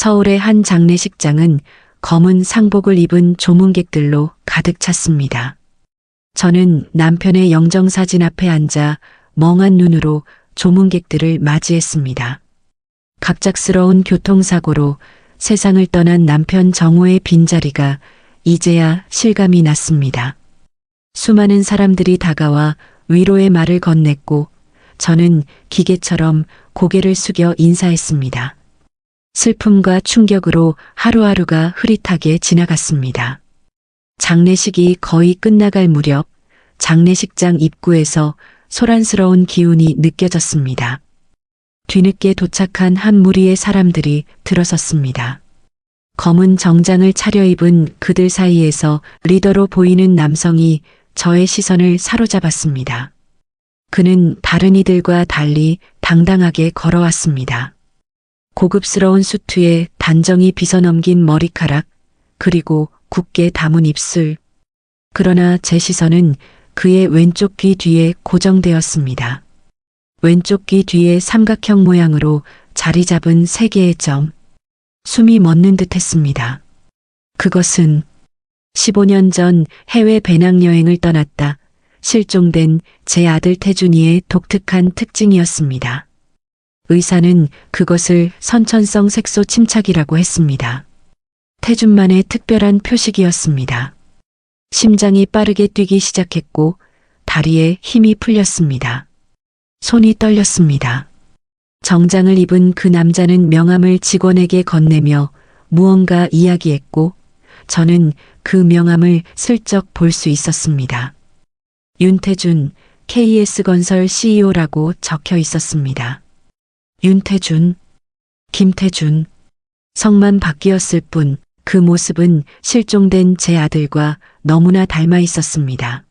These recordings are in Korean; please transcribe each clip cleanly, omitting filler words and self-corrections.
서울의 한 장례식장은 검은 상복을 입은 조문객들로 가득 찼습니다. 저는 남편의 영정사진 앞에 앉아 멍한 눈으로 조문객들을 맞이했습니다. 갑작스러운 교통사고로 세상을 떠난 남편 정호의 빈자리가 이제야 실감이 났습니다. 수많은 사람들이 다가와 위로의 말을 건넸고 저는 기계처럼 고개를 숙여 인사했습니다. 슬픔과 충격으로 하루하루가 흐릿하게 지나갔습니다. 장례식이 거의 끝나갈 무렵 장례식장 입구에서 소란스러운 기운이 느껴졌습니다. 뒤늦게 도착한 한 무리의 사람들이 들어섰습니다. 검은 정장을 차려입은 그들 사이에서 리더로 보이는 남성이 저의 시선을 사로잡았습니다. 그는 다른 이들과 달리 당당하게 걸어왔습니다. 고급스러운 수트에 단정히 빗어넘긴 머리카락, 그리고 굳게 담은 입술. 그러나 제 시선은 그의 왼쪽 귀 뒤에 고정되었습니다. 왼쪽 귀 뒤에 삼각형 모양으로 자리 잡은 세 개의 점. 숨이 멎는 듯 했습니다. 그것은 15년 전 해외 배낭여행을 떠났다 실종된 제 아들 태준이의 독특한 특징이었습니다. 의사는 그것을 선천성 색소 침착이라고 했습니다. 태준만의 특별한 표식이었습니다. 심장이 빠르게 뛰기 시작했고 다리에 힘이 풀렸습니다. 손이 떨렸습니다. 정장을 입은 그 남자는 명함을 직원에게 건네며 무언가 이야기했고 저는 그 명함을 슬쩍 볼 수 있었습니다. 윤태준, KS건설 CEO라고 적혀 있었습니다. 윤태준, 김태준, 성만 바뀌었을 뿐 그 모습은 실종된 제 아들과 너무나 닮아 있었습니다.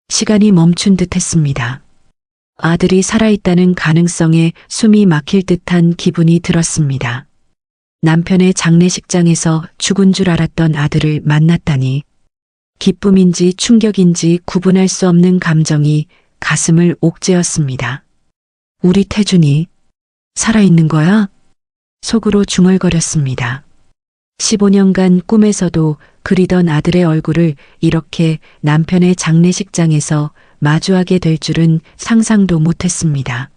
시간이 멈춘 듯 했습니다. 아들이 살아있다는 가능성에 숨이 막힐 듯한 기분이 들었습니다. 남편의 장례식장에서 죽은 줄 알았던 아들을 만났다니 기쁨인지 충격인지 구분할 수 없는 감정이 가슴을 옥죄었습니다. 우리 태준이 살아있는 거야? 속으로 중얼거렸습니다. 15년간 꿈에서도 그리던 아들의 얼굴을 이렇게 남편의 장례식장에서 마주하게 될 줄은 상상도 못했습니다.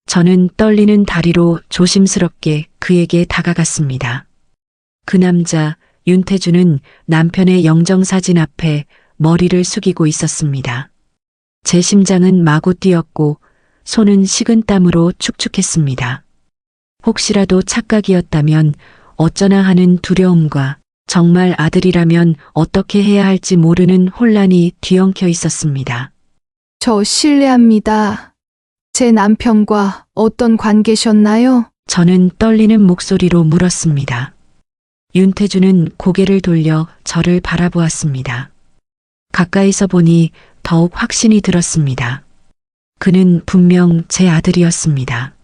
저는 떨리는 다리로 조심스럽게 그에게 다가갔습니다. 그 남자 윤태준은 남편의 영정사진 앞에 머리를 숙이고 있었습니다. 제 심장은 마구 뛰었고 손은 식은 땀으로 축축했습니다. 혹시라도 착각이었다면 어쩌나 하는 두려움과 정말 아들이라면 어떻게 해야 할지 모르는 혼란이 뒤엉켜 있었습니다. 저 실례합니다. 제 남편과 어떤 관계셨나요? 저는 떨리는 목소리로 물었습니다. 윤태준은 고개를 돌려 저를 바라보았습니다. 가까이서 보니 더욱 확신이 들었습니다. 그는 분명 제 아들이었습니다.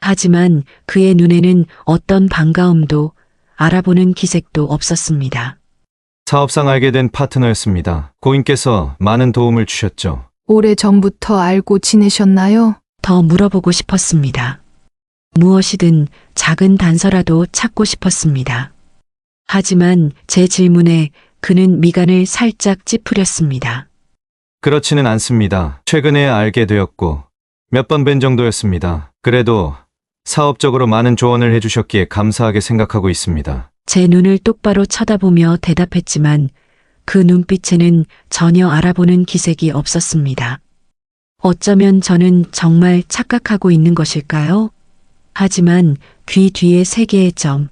하지만 그의 눈에는 어떤 반가움도 알아보는 기색도 없었습니다. 사업상 알게 된 파트너였습니다. 고인께서 많은 도움을 주셨죠. 오래전부터 알고 지내셨나요? 더 물어보고 싶었습니다. 무엇이든 작은 단서라도 찾고 싶었습니다. 하지만 제 질문에 그는 미간을 살짝 찌푸렸습니다. 그렇지는 않습니다. 최근에 알게 되었고 몇 번 뵌 정도였습니다. 그래도 사업적으로 많은 조언을 해주셨기에 감사하게 생각하고 있습니다. 제 눈을 똑바로 쳐다보며 대답했지만 그 눈빛에는 전혀 알아보는 기색이 없었습니다. 어쩌면 저는 정말 착각하고 있는 것일까요? 하지만 귀 뒤에 세 개의 점,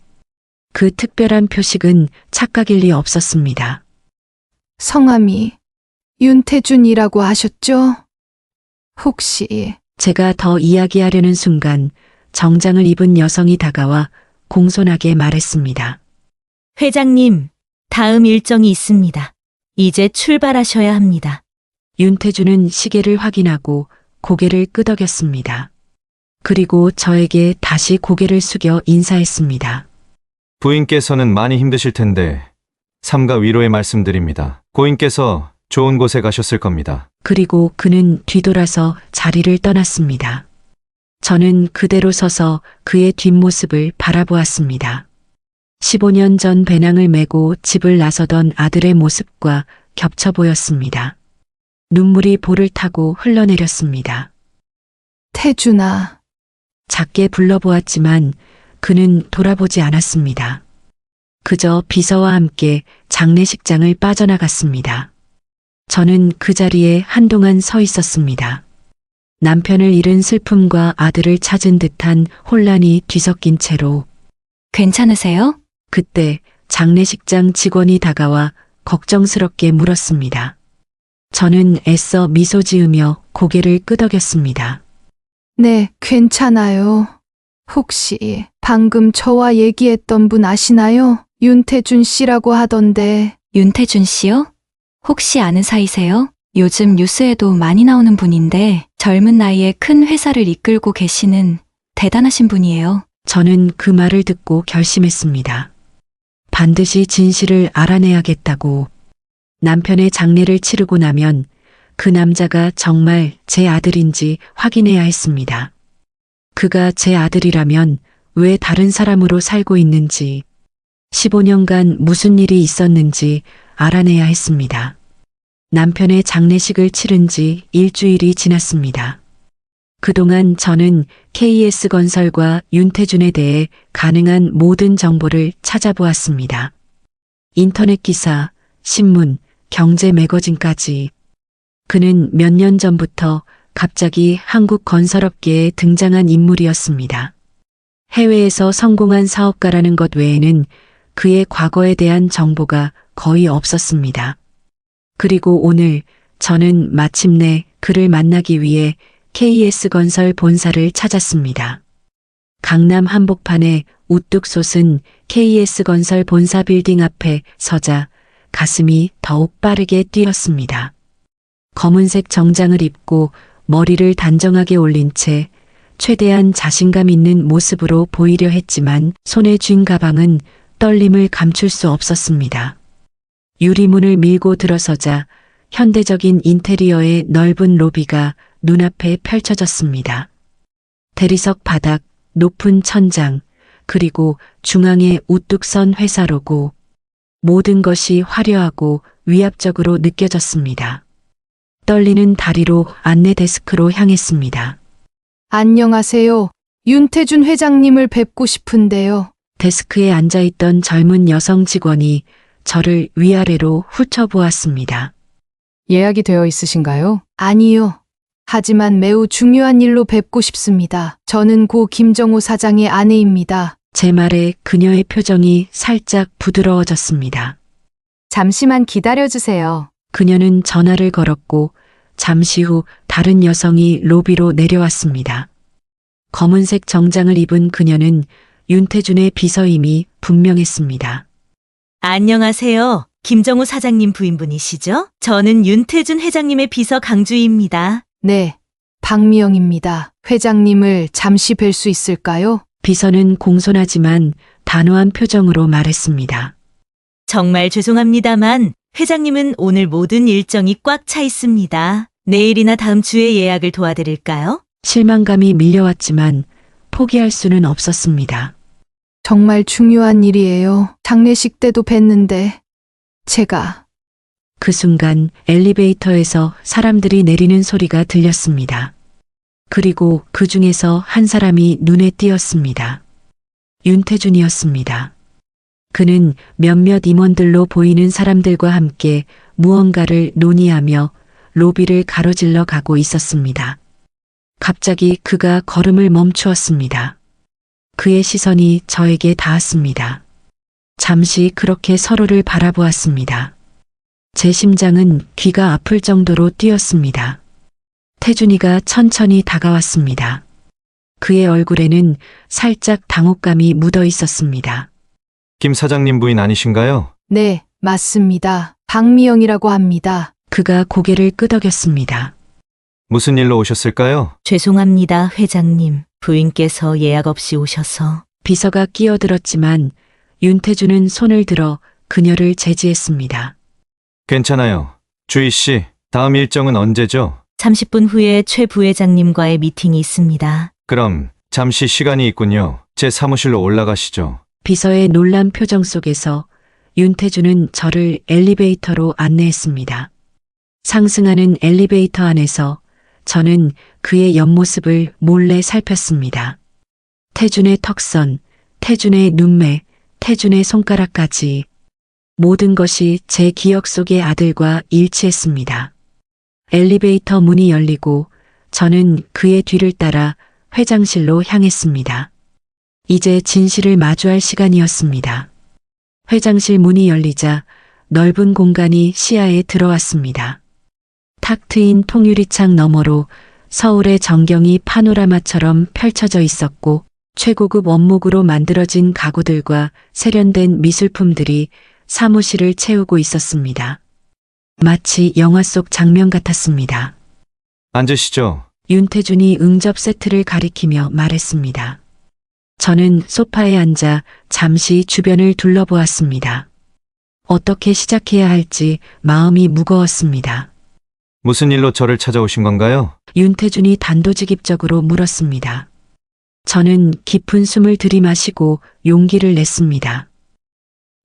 그 특별한 표식은 착각일 리 없었습니다. 성함이 윤태준이라고 하셨죠? 혹시 제가 더 이야기하려는 순간 정장을 입은 여성이 다가와 공손하게 말했습니다. 회장님, 다음 일정이 있습니다. 이제 출발하셔야 합니다. 윤태준은 시계를 확인하고 고개를 끄덕였습니다. 그리고 저에게 다시 고개를 숙여 인사했습니다. 부인께서는 많이 힘드실 텐데 삼가 위로의 말씀드립니다. 고인께서 좋은 곳에 가셨을 겁니다. 그리고 그는 뒤돌아서 자리를 떠났습니다. 저는 그대로 서서 그의 뒷모습을 바라보았습니다. 15년 전 배낭을 메고 집을 나서던 아들의 모습과 겹쳐 보였습니다. 눈물이 볼을 타고 흘러내렸습니다. 태준아, 작게 불러보았지만 그는 돌아보지 않았습니다. 그저 비서와 함께 장례식장을 빠져나갔습니다. 저는 그 자리에 한동안 서 있었습니다. 남편을 잃은 슬픔과 아들을 찾은 듯한 혼란이 뒤섞인 채로 괜찮으세요? 그때 장례식장 직원이 다가와 걱정스럽게 물었습니다. 저는 애써 미소 지으며 고개를 끄덕였습니다. 네, 괜찮아요. 혹시 방금 저와 얘기했던 분 아시나요? 윤태준 씨라고 하던데. 윤태준 씨요? 혹시 아는 사이세요? 요즘 뉴스에도 많이 나오는 분인데 젊은 나이에 큰 회사를 이끌고 계시는 대단하신 분이에요. 저는 그 말을 듣고 결심했습니다. 반드시 진실을 알아내야겠다고. 남편의 장례를 치르고 나면 그 남자가 정말 제 아들인지 확인해야 했습니다. 그가 제 아들이라면 왜 다른 사람으로 살고 있는지, 15년간 무슨 일이 있었는지 알아내야 했습니다. 남편의 장례식을 치른 지 일주일이 지났습니다. 그동안 저는 KS건설과 윤태준에 대해 가능한 모든 정보를 찾아보았습니다. 인터넷 기사, 신문, 경제 매거진까지. 그는 몇 년 전부터 갑자기 한국 건설업계에 등장한 인물이었습니다. 해외에서 성공한 사업가라는 것 외에는 그의 과거에 대한 정보가 거의 없었습니다. 그리고 오늘 저는 마침내 그를 만나기 위해 KS건설 본사를 찾았습니다. 강남 한복판에 우뚝 솟은 KS건설 본사 빌딩 앞에 서자 가슴이 더욱 빠르게 뛰었습니다. 검은색 정장을 입고 머리를 단정하게 올린 채 최대한 자신감 있는 모습으로 보이려 했지만 손에 쥔 가방은 떨림을 감출 수 없었습니다. 유리문을 밀고 들어서자 현대적인 인테리어의 넓은 로비가 눈앞에 펼쳐졌습니다. 대리석 바닥, 높은 천장, 그리고 중앙에 우뚝 선 회사 로고. 모든 것이 화려하고 위압적으로 느껴졌습니다. 떨리는 다리로 안내 데스크로 향했습니다. 안녕하세요. 윤태준 회장님을 뵙고 싶은데요. 데스크에 앉아있던 젊은 여성 직원이 저를 위아래로 훑어보았습니다. 예약이 되어 있으신가요? 아니요. 하지만 매우 중요한 일로 뵙고 싶습니다. 저는 고 김정호 사장의 아내입니다. 제 말에 그녀의 표정이 살짝 부드러워졌습니다. 잠시만 기다려주세요. 그녀는 전화를 걸었고 잠시 후 다른 여성이 로비로 내려왔습니다. 검은색 정장을 입은 그녀는 윤태준의 비서임이 분명했습니다. 안녕하세요. 김정우 사장님 부인분이시죠? 저는 윤태준 회장님의 비서 강주희입니다. 네, 박미영입니다. 회장님을 잠시 뵐 수 있을까요? 비서는 공손하지만 단호한 표정으로 말했습니다. 정말 죄송합니다만 회장님은 오늘 모든 일정이 꽉 차 있습니다. 내일이나 다음 주에 예약을 도와드릴까요? 실망감이 밀려왔지만 포기할 수는 없었습니다. 정말 중요한 일이에요. 장례식 때도 뵀는데 제가 그 순간 엘리베이터에서 사람들이 내리는 소리가 들렸습니다. 그리고 그 중에서 한 사람이 눈에 띄었습니다. 윤태준이었습니다. 그는 몇몇 임원들로 보이는 사람들과 함께 무언가를 논의하며 로비를 가로질러 가고 있었습니다. 갑자기 그가 걸음을 멈추었습니다. 그의 시선이 저에게 닿았습니다. 잠시 그렇게 서로를 바라보았습니다. 제 심장은 귀가 아플 정도로 뛰었습니다. 태준이가 천천히 다가왔습니다. 그의 얼굴에는 살짝 당혹감이 묻어 있었습니다. 김 사장님 부인 아니신가요? 네, 맞습니다. 박미영이라고 합니다. 그가 고개를 끄덕였습니다. 무슨 일로 오셨을까요? 죄송합니다, 회장님. 부인께서 예약 없이 오셔서. 비서가 끼어들었지만 윤태준은 손을 들어 그녀를 제지했습니다. 괜찮아요. 주희 씨, 다음 일정은 언제죠? 30분 후에 최 부회장님과의 미팅이 있습니다. 그럼 잠시 시간이 있군요. 제 사무실로 올라가시죠. 비서의 놀란 표정 속에서 윤태주는 저를 엘리베이터로 안내했습니다. 상승하는 엘리베이터 안에서 저는 그의 옆모습을 몰래 살폈습니다. 태준의 턱선, 태준의 눈매, 태준의 손가락까지 모든 것이 제 기억 속의 아들과 일치했습니다. 엘리베이터 문이 열리고 저는 그의 뒤를 따라 회장실로 향했습니다. 이제 진실을 마주할 시간이었습니다. 회장실 문이 열리자 넓은 공간이 시야에 들어왔습니다. 탁 트인 통유리창 너머로 서울의 전경이 파노라마처럼 펼쳐져 있었고 최고급 원목으로 만들어진 가구들과 세련된 미술품들이 사무실을 채우고 있었습니다. 마치 영화 속 장면 같았습니다. 앉으시죠. 윤태준이 응접 세트를 가리키며 말했습니다. 저는 소파에 앉아 잠시 주변을 둘러보았습니다. 어떻게 시작해야 할지 마음이 무거웠습니다. 무슨 일로 저를 찾아오신 건가요? 윤태준이 단도직입적으로 물었습니다. 저는 깊은 숨을 들이마시고 용기를 냈습니다.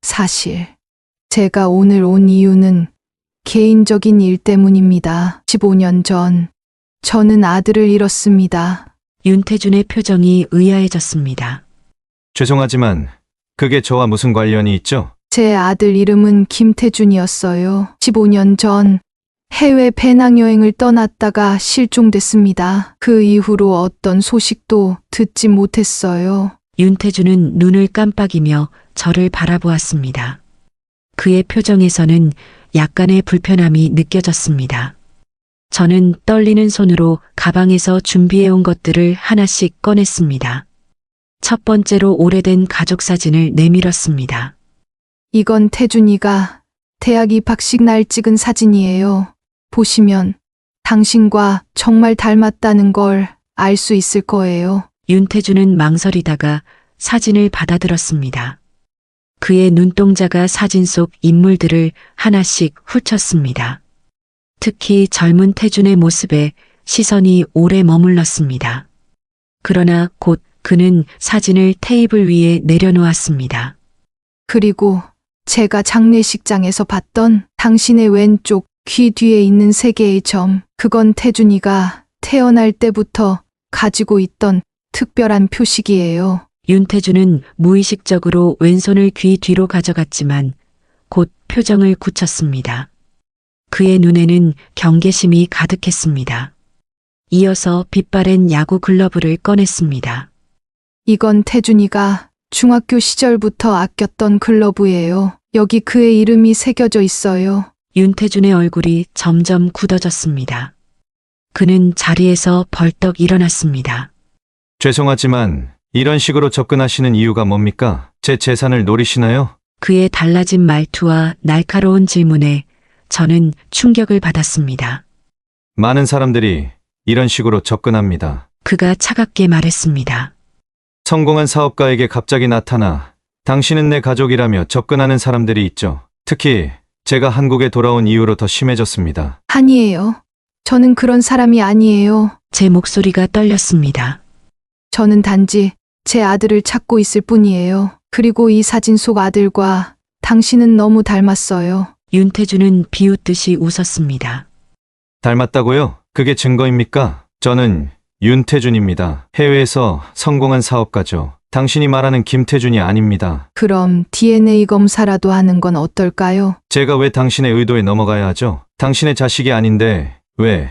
사실 제가 오늘 온 이유는 개인적인 일 때문입니다. 15년 전 저는 아들을 잃었습니다. 윤태준의 표정이 의아해졌습니다. 죄송하지만 그게 저와 무슨 관련이 있죠? 제 아들 이름은 김태준이었어요. 15년 전 해외 배낭여행을 떠났다가 실종됐습니다. 그 이후로 어떤 소식도 듣지 못했어요. 윤태준은 눈을 깜빡이며 저를 바라보았습니다. 그의 표정에서는 약간의 불편함이 느껴졌습니다. 저는 떨리는 손으로 가방에서 준비해온 것들을 하나씩 꺼냈습니다. 첫 번째로 오래된 가족 사진을 내밀었습니다. 이건 태준이가 대학 입학식 날 찍은 사진이에요. 보시면 당신과 정말 닮았다는 걸 알 수 있을 거예요. 윤태준은 망설이다가 사진을 받아들었습니다. 그의 눈동자가 사진 속 인물들을 하나씩 훑었습니다. 특히 젊은 태준의 모습에 시선이 오래 머물렀습니다. 그러나 곧 그는 사진을 테이블 위에 내려놓았습니다. 그리고 제가 장례식장에서 봤던 당신의 왼쪽 귀 뒤에 있는 세 개의 점, 그건 태준이가 태어날 때부터 가지고 있던 특별한 표식이에요. 윤태준은 무의식적으로 왼손을 귀 뒤로 가져갔지만 곧 표정을 굳혔습니다. 그의 눈에는 경계심이 가득했습니다. 이어서 빛바랜 야구 글러브를 꺼냈습니다. 이건 태준이가 중학교 시절부터 아꼈던 글러브예요. 여기 그의 이름이 새겨져 있어요. 윤태준의 얼굴이 점점 굳어졌습니다. 그는 자리에서 벌떡 일어났습니다. 죄송하지만 이런 식으로 접근하시는 이유가 뭡니까? 제 재산을 노리시나요? 그의 달라진 말투와 날카로운 질문에 저는 충격을 받았습니다. 많은 사람들이 이런 식으로 접근합니다. 그가 차갑게 말했습니다. 성공한 사업가에게 갑자기 나타나 당신은 내 가족이라며 접근하는 사람들이 있죠. 특히 제가 한국에 돌아온 이후로 더 심해졌습니다. 아니에요. 저는 그런 사람이 아니에요. 제 목소리가 떨렸습니다. 저는 단지 제 아들을 찾고 있을 뿐이에요. 그리고 이 사진 속 아들과 당신은 너무 닮았어요. 윤태준은 비웃듯이 웃었습니다. 닮았다고요? 그게 증거입니까? 저는 윤태준입니다. 해외에서 성공한 사업가죠. 당신이 말하는 김태준이 아닙니다. 그럼 DNA 검사라도 하는 건 어떨까요? 제가 왜 당신의 의도에 넘어가야 하죠? 당신의 자식이 아닌데 왜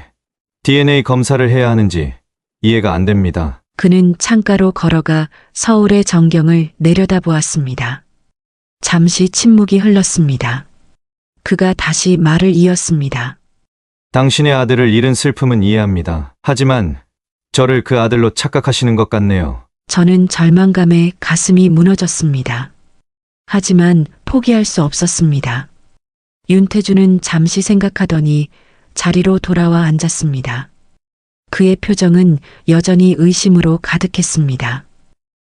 DNA 검사를 해야 하는지 이해가 안 됩니다. 그는 창가로 걸어가 서울의 전경을 내려다보았습니다. 잠시 침묵이 흘렀습니다. 그가 다시 말을 이었습니다. 당신의 아들을 잃은 슬픔은 이해합니다. 하지만 저를 그 아들로 착각하시는 것 같네요. 저는 절망감에 가슴이 무너졌습니다. 하지만 포기할 수 없었습니다. 윤태준은 잠시 생각하더니 자리로 돌아와 앉았습니다. 그의 표정은 여전히 의심으로 가득했습니다.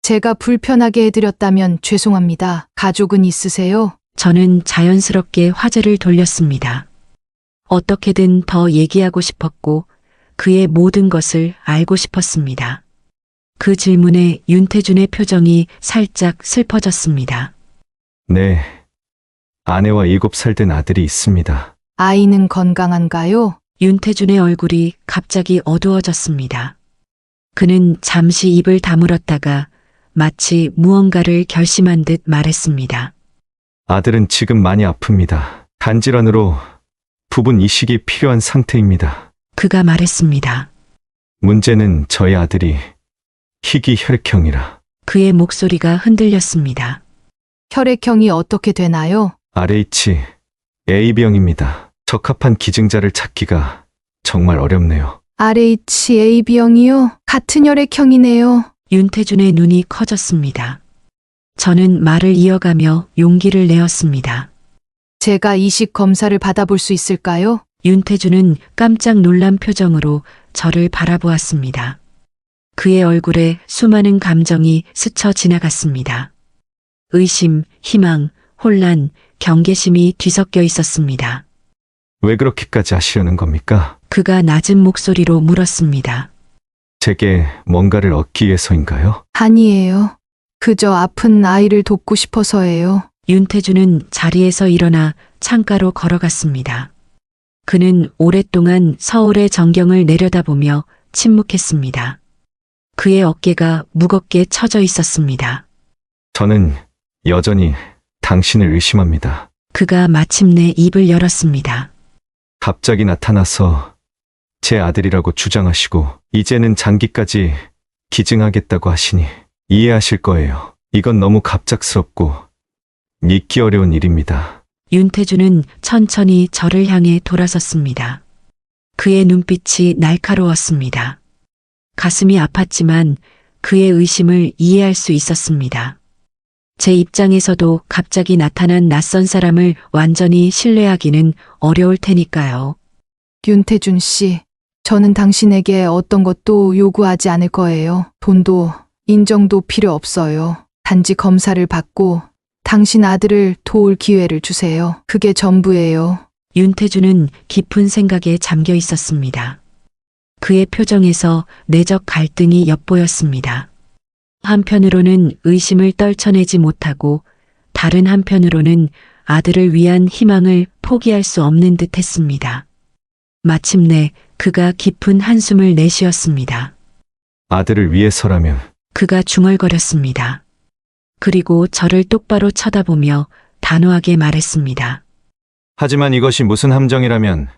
제가 불편하게 해드렸다면 죄송합니다. 가족은 있으세요? 저는 자연스럽게 화제를 돌렸습니다. 어떻게든 더 얘기하고 싶었고 그의 모든 것을 알고 싶었습니다. 그 질문에 윤태준의 표정이 살짝 슬퍼졌습니다. 네. 아내와 7살 된 아들이 있습니다. 아이는 건강한가요? 윤태준의 얼굴이 갑자기 어두워졌습니다. 그는 잠시 입을 다물었다가 마치 무언가를 결심한 듯 말했습니다. 아들은 지금 많이 아픕니다. 간질환으로 부분 이식이 필요한 상태입니다. 그가 말했습니다. 문제는 저희 아들이 희귀 혈액형이라 그의 목소리가 흔들렸습니다. 혈액형이 어떻게 되나요? RH AB형입니다. 적합한 기증자를 찾기가 정말 어렵네요. RHAB형이요? 같은 혈액형이네요. 윤태준의 눈이 커졌습니다. 저는 말을 이어가며 용기를 내었습니다. 제가 이식 검사를 받아볼 수 있을까요? 윤태준은 깜짝 놀란 표정으로 저를 바라보았습니다. 그의 얼굴에 수많은 감정이 스쳐 지나갔습니다. 의심, 희망, 혼란, 경계심이 뒤섞여 있었습니다. 왜 그렇게까지 하시려는 겁니까? 그가 낮은 목소리로 물었습니다. 제게 뭔가를 얻기 위해서인가요? 아니에요. 그저 아픈 아이를 돕고 싶어서예요. 윤태준은 자리에서 일어나 창가로 걸어갔습니다. 그는 오랫동안 서울의 전경을 내려다보며 침묵했습니다. 그의 어깨가 무겁게 처져 있었습니다. 저는 여전히 당신을 의심합니다. 그가 마침내 입을 열었습니다. 갑자기 나타나서 제 아들이라고 주장하시고 이제는 장기까지 기증하겠다고 하시니 이해하실 거예요. 이건 너무 갑작스럽고 믿기 어려운 일입니다. 윤태준은 천천히 저를 향해 돌아섰습니다. 그의 눈빛이 날카로웠습니다. 가슴이 아팠지만 그의 의심을 이해할 수 있었습니다. 제 입장에서도 갑자기 나타난 낯선 사람을 완전히 신뢰하기는 어려울 테니까요. 윤태준 씨, 저는 당신에게 어떤 것도 요구하지 않을 거예요. 돈도 인정도 필요 없어요. 단지 검사를 받고 당신 아들을 도울 기회를 주세요. 그게 전부예요. 윤태준은 깊은 생각에 잠겨 있었습니다. 그의 표정에서 내적 갈등이 엿보였습니다. 한편으로는 의심을 떨쳐내지 못하고 다른 한편으로는 아들을 위한 희망을 포기할 수 없는 듯 했습니다. 마침내 그가 깊은 한숨을 내쉬었습니다. 아들을 위해서라면 그가 중얼거렸습니다. 그리고 저를 똑바로 쳐다보며 단호하게 말했습니다. 하지만 이것이 무슨 함정이라면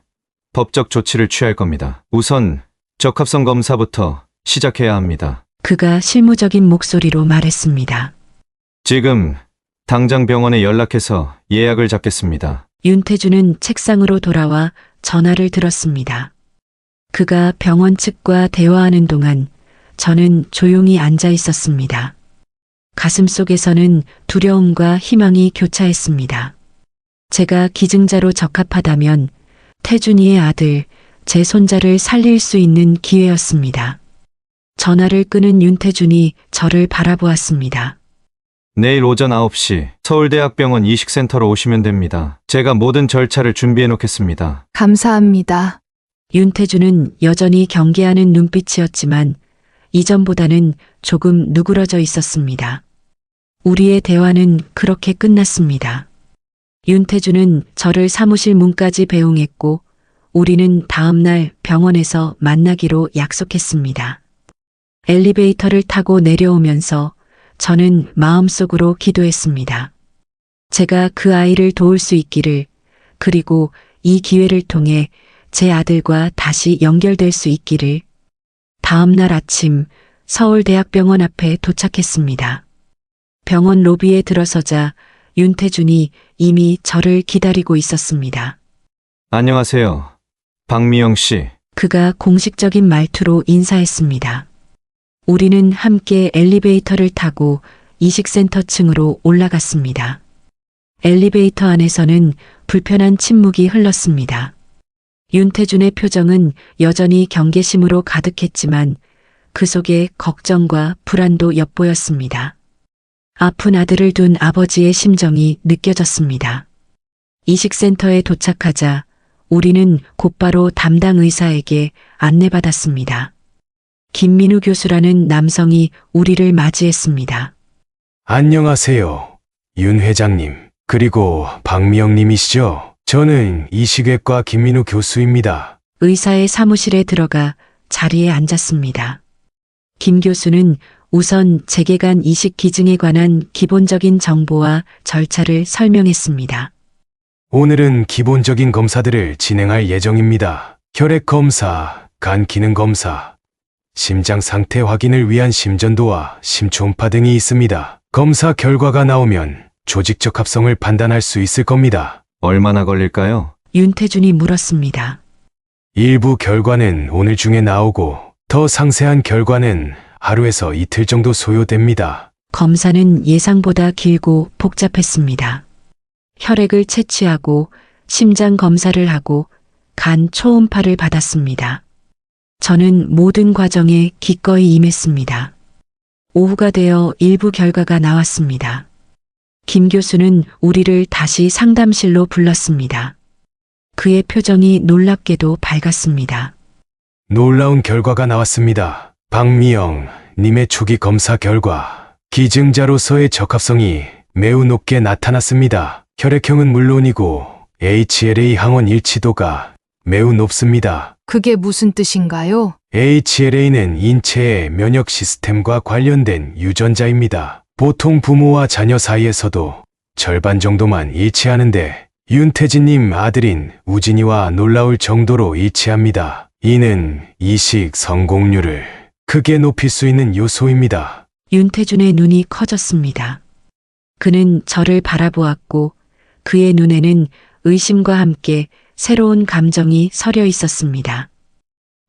법적 조치를 취할 겁니다. 우선 적합성 검사부터 시작해야 합니다. 그가 실무적인 목소리로 말했습니다. 지금 당장 병원에 연락해서 예약을 잡겠습니다. 윤태준은 책상으로 돌아와 전화를 들었습니다. 그가 병원 측과 대화하는 동안 저는 조용히 앉아 있었습니다. 가슴 속에서는 두려움과 희망이 교차했습니다. 제가 기증자로 적합하다면 태준이의 아들, 제 손자를 살릴 수 있는 기회였습니다. 전화를 끊은 윤태준이 저를 바라보았습니다. 내일 오전 9시 서울대학병원 이식센터로 오시면 됩니다. 제가 모든 절차를 준비해 놓겠습니다. 감사합니다. 윤태준은 여전히 경계하는 눈빛이었지만 이전보다는 조금 누그러져 있었습니다. 우리의 대화는 그렇게 끝났습니다. 윤태준은 저를 사무실 문까지 배웅했고 우리는 다음 날 병원에서 만나기로 약속했습니다. 엘리베이터를 타고 내려오면서 저는 마음속으로 기도했습니다. 제가 그 아이를 도울 수 있기를, 그리고 이 기회를 통해 제 아들과 다시 연결될 수 있기를. 다음 날 아침 서울대학병원 앞에 도착했습니다. 병원 로비에 들어서자 윤태준이 이미 저를 기다리고 있었습니다. 안녕하세요. 박미영 씨. 그가 공식적인 말투로 인사했습니다. 우리는 함께 엘리베이터를 타고 이식센터 층으로 올라갔습니다. 엘리베이터 안에서는 불편한 침묵이 흘렀습니다. 윤태준의 표정은 여전히 경계심으로 가득했지만 그 속에 걱정과 불안도 엿보였습니다. 아픈 아들을 둔 아버지의 심정이 느껴졌습니다. 이식센터에 도착하자 우리는 곧바로 담당 의사에게 안내받았습니다. 김민우 교수라는 남성이 우리를 맞이했습니다. 안녕하세요. 윤 회장님. 그리고 박미영 님이시죠? 저는 이식외과 김민우 교수입니다. 의사의 사무실에 들어가 자리에 앉았습니다. 김 교수는 우선 재개관 이식 기증에 관한 기본적인 정보와 절차를 설명했습니다. 오늘은 기본적인 검사들을 진행할 예정입니다. 혈액 검사, 간 기능 검사, 심장 상태 확인을 위한 심전도와 심초음파 등이 있습니다. 검사 결과가 나오면 조직적 합성을 판단할 수 있을 겁니다. 얼마나 걸릴까요? 윤태준이 물었습니다. 일부 결과는 오늘 중에 나오고 더 상세한 결과는 하루에서 이틀 정도 소요됩니다. 검사는 예상보다 길고 복잡했습니다. 혈액을 채취하고 심장 검사를 하고 간 초음파를 받았습니다. 저는 모든 과정에 기꺼이 임했습니다. 오후가 되어 일부 결과가 나왔습니다. 김 교수는 우리를 다시 상담실로 불렀습니다. 그의 표정이 놀랍게도 밝았습니다. 놀라운 결과가 나왔습니다. 박미영 님의 초기 검사 결과 기증자로서의 적합성이 매우 높게 나타났습니다. 혈액형은 물론이고 HLA 항원 일치도가 매우 높습니다. 그게 무슨 뜻인가요? HLA는 인체의 면역 시스템과 관련된 유전자입니다. 보통 부모와 자녀 사이에서도 절반 정도만 일치하는데 윤태진님 아들인 우진이와 놀라울 정도로 일치합니다. 이는 이식 성공률을 크게 높일 수 있는 요소입니다. 윤태준의 눈이 커졌습니다. 그는 저를 바라보았고 그의 눈에는 의심과 함께 새로운 감정이 서려 있었습니다.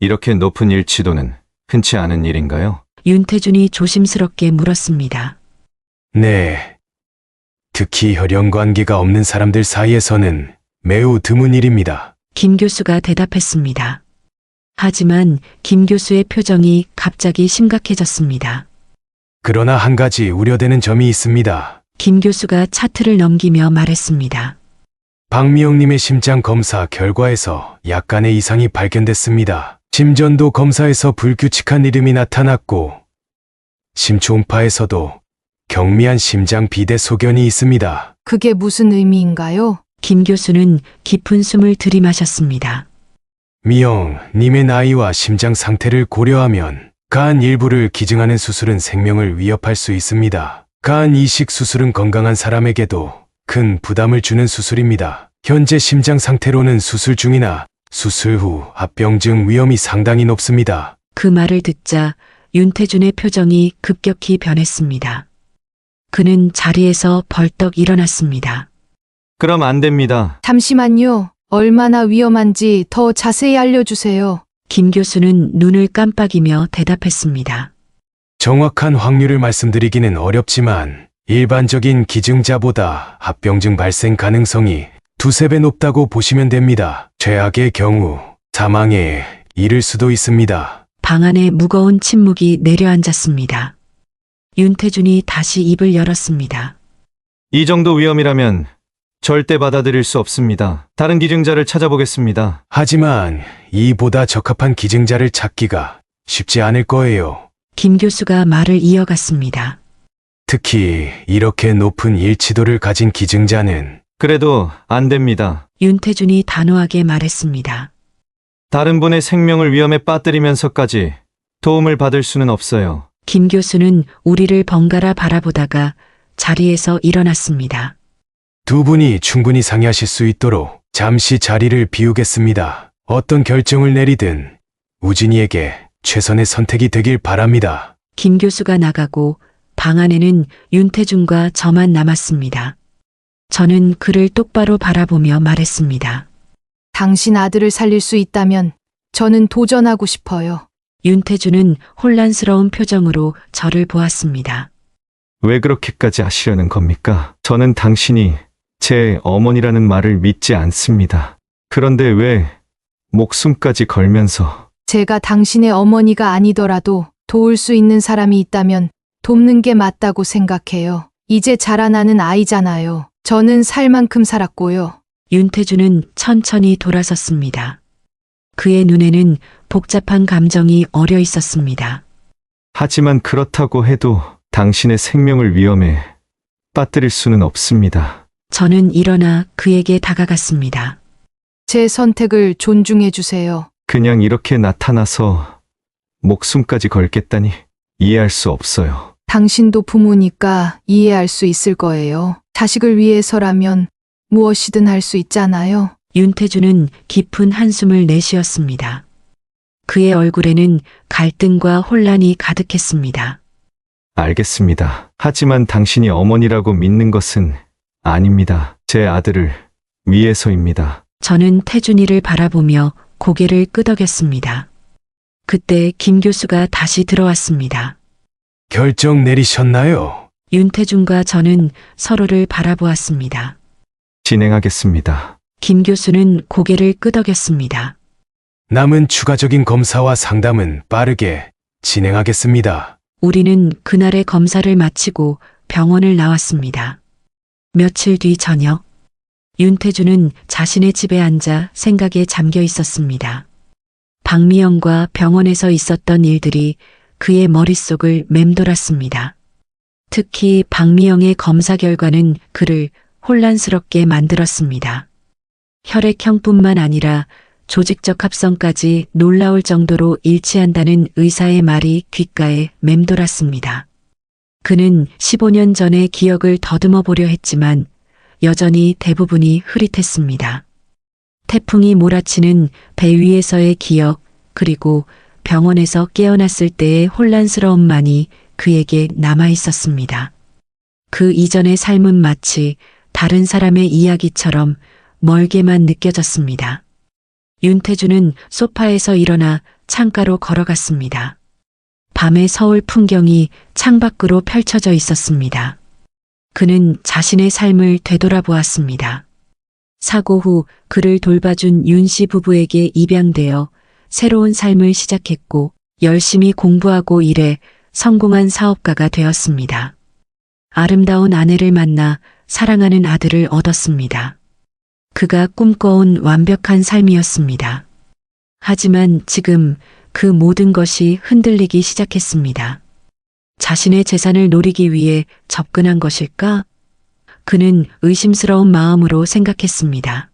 이렇게 높은 일치도는 흔치 않은 일인가요? 윤태준이 조심스럽게 물었습니다. 네. 특히 혈연 관계가 없는 사람들 사이에서는 매우 드문 일입니다. 김 교수가 대답했습니다. 하지만 김 교수의 표정이 갑자기 심각해졌습니다. 그러나 한 가지 우려되는 점이 있습니다. 김 교수가 차트를 넘기며 말했습니다. 박미영님의 심장 검사 결과에서 약간의 이상이 발견됐습니다. 심전도 검사에서 불규칙한 이름이 나타났고 심초음파에서도 경미한 심장 비대 소견이 있습니다. 그게 무슨 의미인가요? 김 교수는 깊은 숨을 들이마셨습니다. 미영님의 나이와 심장 상태를 고려하면 간 일부를 기증하는 수술은 생명을 위협할 수 있습니다. 간 이식 수술은 건강한 사람에게도 큰 부담을 주는 수술입니다. 현재 심장 상태로는 수술 중이나 수술 후 합병증 위험이 상당히 높습니다. 그 말을 듣자 윤태준의 표정이 급격히 변했습니다. 그는 자리에서 벌떡 일어났습니다. 그럼 안 됩니다. 잠시만요. 얼마나 위험한지 더 자세히 알려주세요. 김 교수는 눈을 깜빡이며 대답했습니다. 정확한 확률을 말씀드리기는 어렵지만 일반적인 기증자보다 합병증 발생 가능성이 두세 배 높다고 보시면 됩니다. 최악의 경우 사망에 이를 수도 있습니다. 방 안에 무거운 침묵이 내려앉았습니다. 윤태준이 다시 입을 열었습니다. 이 정도 위험이라면 절대 받아들일 수 없습니다. 다른 기증자를 찾아보겠습니다. 하지만 이보다 적합한 기증자를 찾기가 쉽지 않을 거예요. 김 교수가 말을 이어갔습니다. 특히 이렇게 높은 일치도를 가진 기증자는 그래도 안 됩니다. 윤태준이 단호하게 말했습니다. 다른 분의 생명을 위험에 빠뜨리면서까지 도움을 받을 수는 없어요. 김 교수는 우리를 번갈아 바라보다가 자리에서 일어났습니다. 두 분이 충분히 상의하실 수 있도록 잠시 자리를 비우겠습니다. 어떤 결정을 내리든 우진이에게 최선의 선택이 되길 바랍니다. 김 교수가 나가고 방 안에는 윤태준과 저만 남았습니다. 저는 그를 똑바로 바라보며 말했습니다. 당신 아들을 살릴 수 있다면 저는 도전하고 싶어요. 윤태준은 혼란스러운 표정으로 저를 보았습니다. 왜 그렇게까지 하시려는 겁니까? 저는 당신이 제 어머니라는 말을 믿지 않습니다. 그런데 왜 목숨까지 걸면서 제가 당신의 어머니가 아니더라도 도울 수 있는 사람이 있다면 돕는 게 맞다고 생각해요. 이제 자라나는 아이잖아요. 저는 살 만큼 살았고요. 윤태준은 천천히 돌아섰습니다. 그의 눈에는 복잡한 감정이 어려 있었습니다. 하지만 그렇다고 해도 당신의 생명을 위험에 빠뜨릴 수는 없습니다. 저는 일어나 그에게 다가갔습니다. 제 선택을 존중해 주세요. 그냥 이렇게 나타나서 목숨까지 걸겠다니 이해할 수 없어요. 당신도 부모니까 이해할 수 있을 거예요. 자식을 위해서라면 무엇이든 할 수 있잖아요. 윤태주는 깊은 한숨을 내쉬었습니다. 그의 얼굴에는 갈등과 혼란이 가득했습니다. 알겠습니다. 하지만 당신이 어머니라고 믿는 것은 아닙니다. 제 아들을 위해서입니다. 저는 태준이를 바라보며 고개를 끄덕였습니다. 그때 김 교수가 다시 들어왔습니다. 결정 내리셨나요? 윤태준과 저는 서로를 바라보았습니다. 진행하겠습니다. 김 교수는 고개를 끄덕였습니다. 남은 추가적인 검사와 상담은 빠르게 진행하겠습니다. 우리는 그날의 검사를 마치고 병원을 나왔습니다. 며칠 뒤 저녁, 윤태주는 자신의 집에 앉아 생각에 잠겨 있었습니다. 박미영과 병원에서 있었던 일들이 그의 머릿속을 맴돌았습니다. 특히 박미영의 검사 결과는 그를 혼란스럽게 만들었습니다. 혈액형뿐만 아니라 조직적 합성까지 놀라울 정도로 일치한다는 의사의 말이 귓가에 맴돌았습니다. 그는 15년 전의 기억을 더듬어 보려 했지만 여전히 대부분이 흐릿했습니다. 태풍이 몰아치는 배 위에서의 기억, 그리고 병원에서 깨어났을 때의 혼란스러움만이 그에게 남아 있었습니다. 그 이전의 삶은 마치 다른 사람의 이야기처럼 멀게만 느껴졌습니다. 윤태주는 소파에서 일어나 창가로 걸어갔습니다. 밤의 서울 풍경이 창밖으로 펼쳐져 있었습니다. 그는 자신의 삶을 되돌아보았습니다. 사고 후 그를 돌봐준 윤 씨 부부에게 입양되어 새로운 삶을 시작했고 열심히 공부하고 일해 성공한 사업가가 되었습니다. 아름다운 아내를 만나 사랑하는 아들을 얻었습니다. 그가 꿈꿔온 완벽한 삶이었습니다. 하지만 지금 그 모든 것이 흔들리기 시작했습니다. 자신의 재산을 노리기 위해 접근한 것일까? 그는 의심스러운 마음으로 생각했습니다.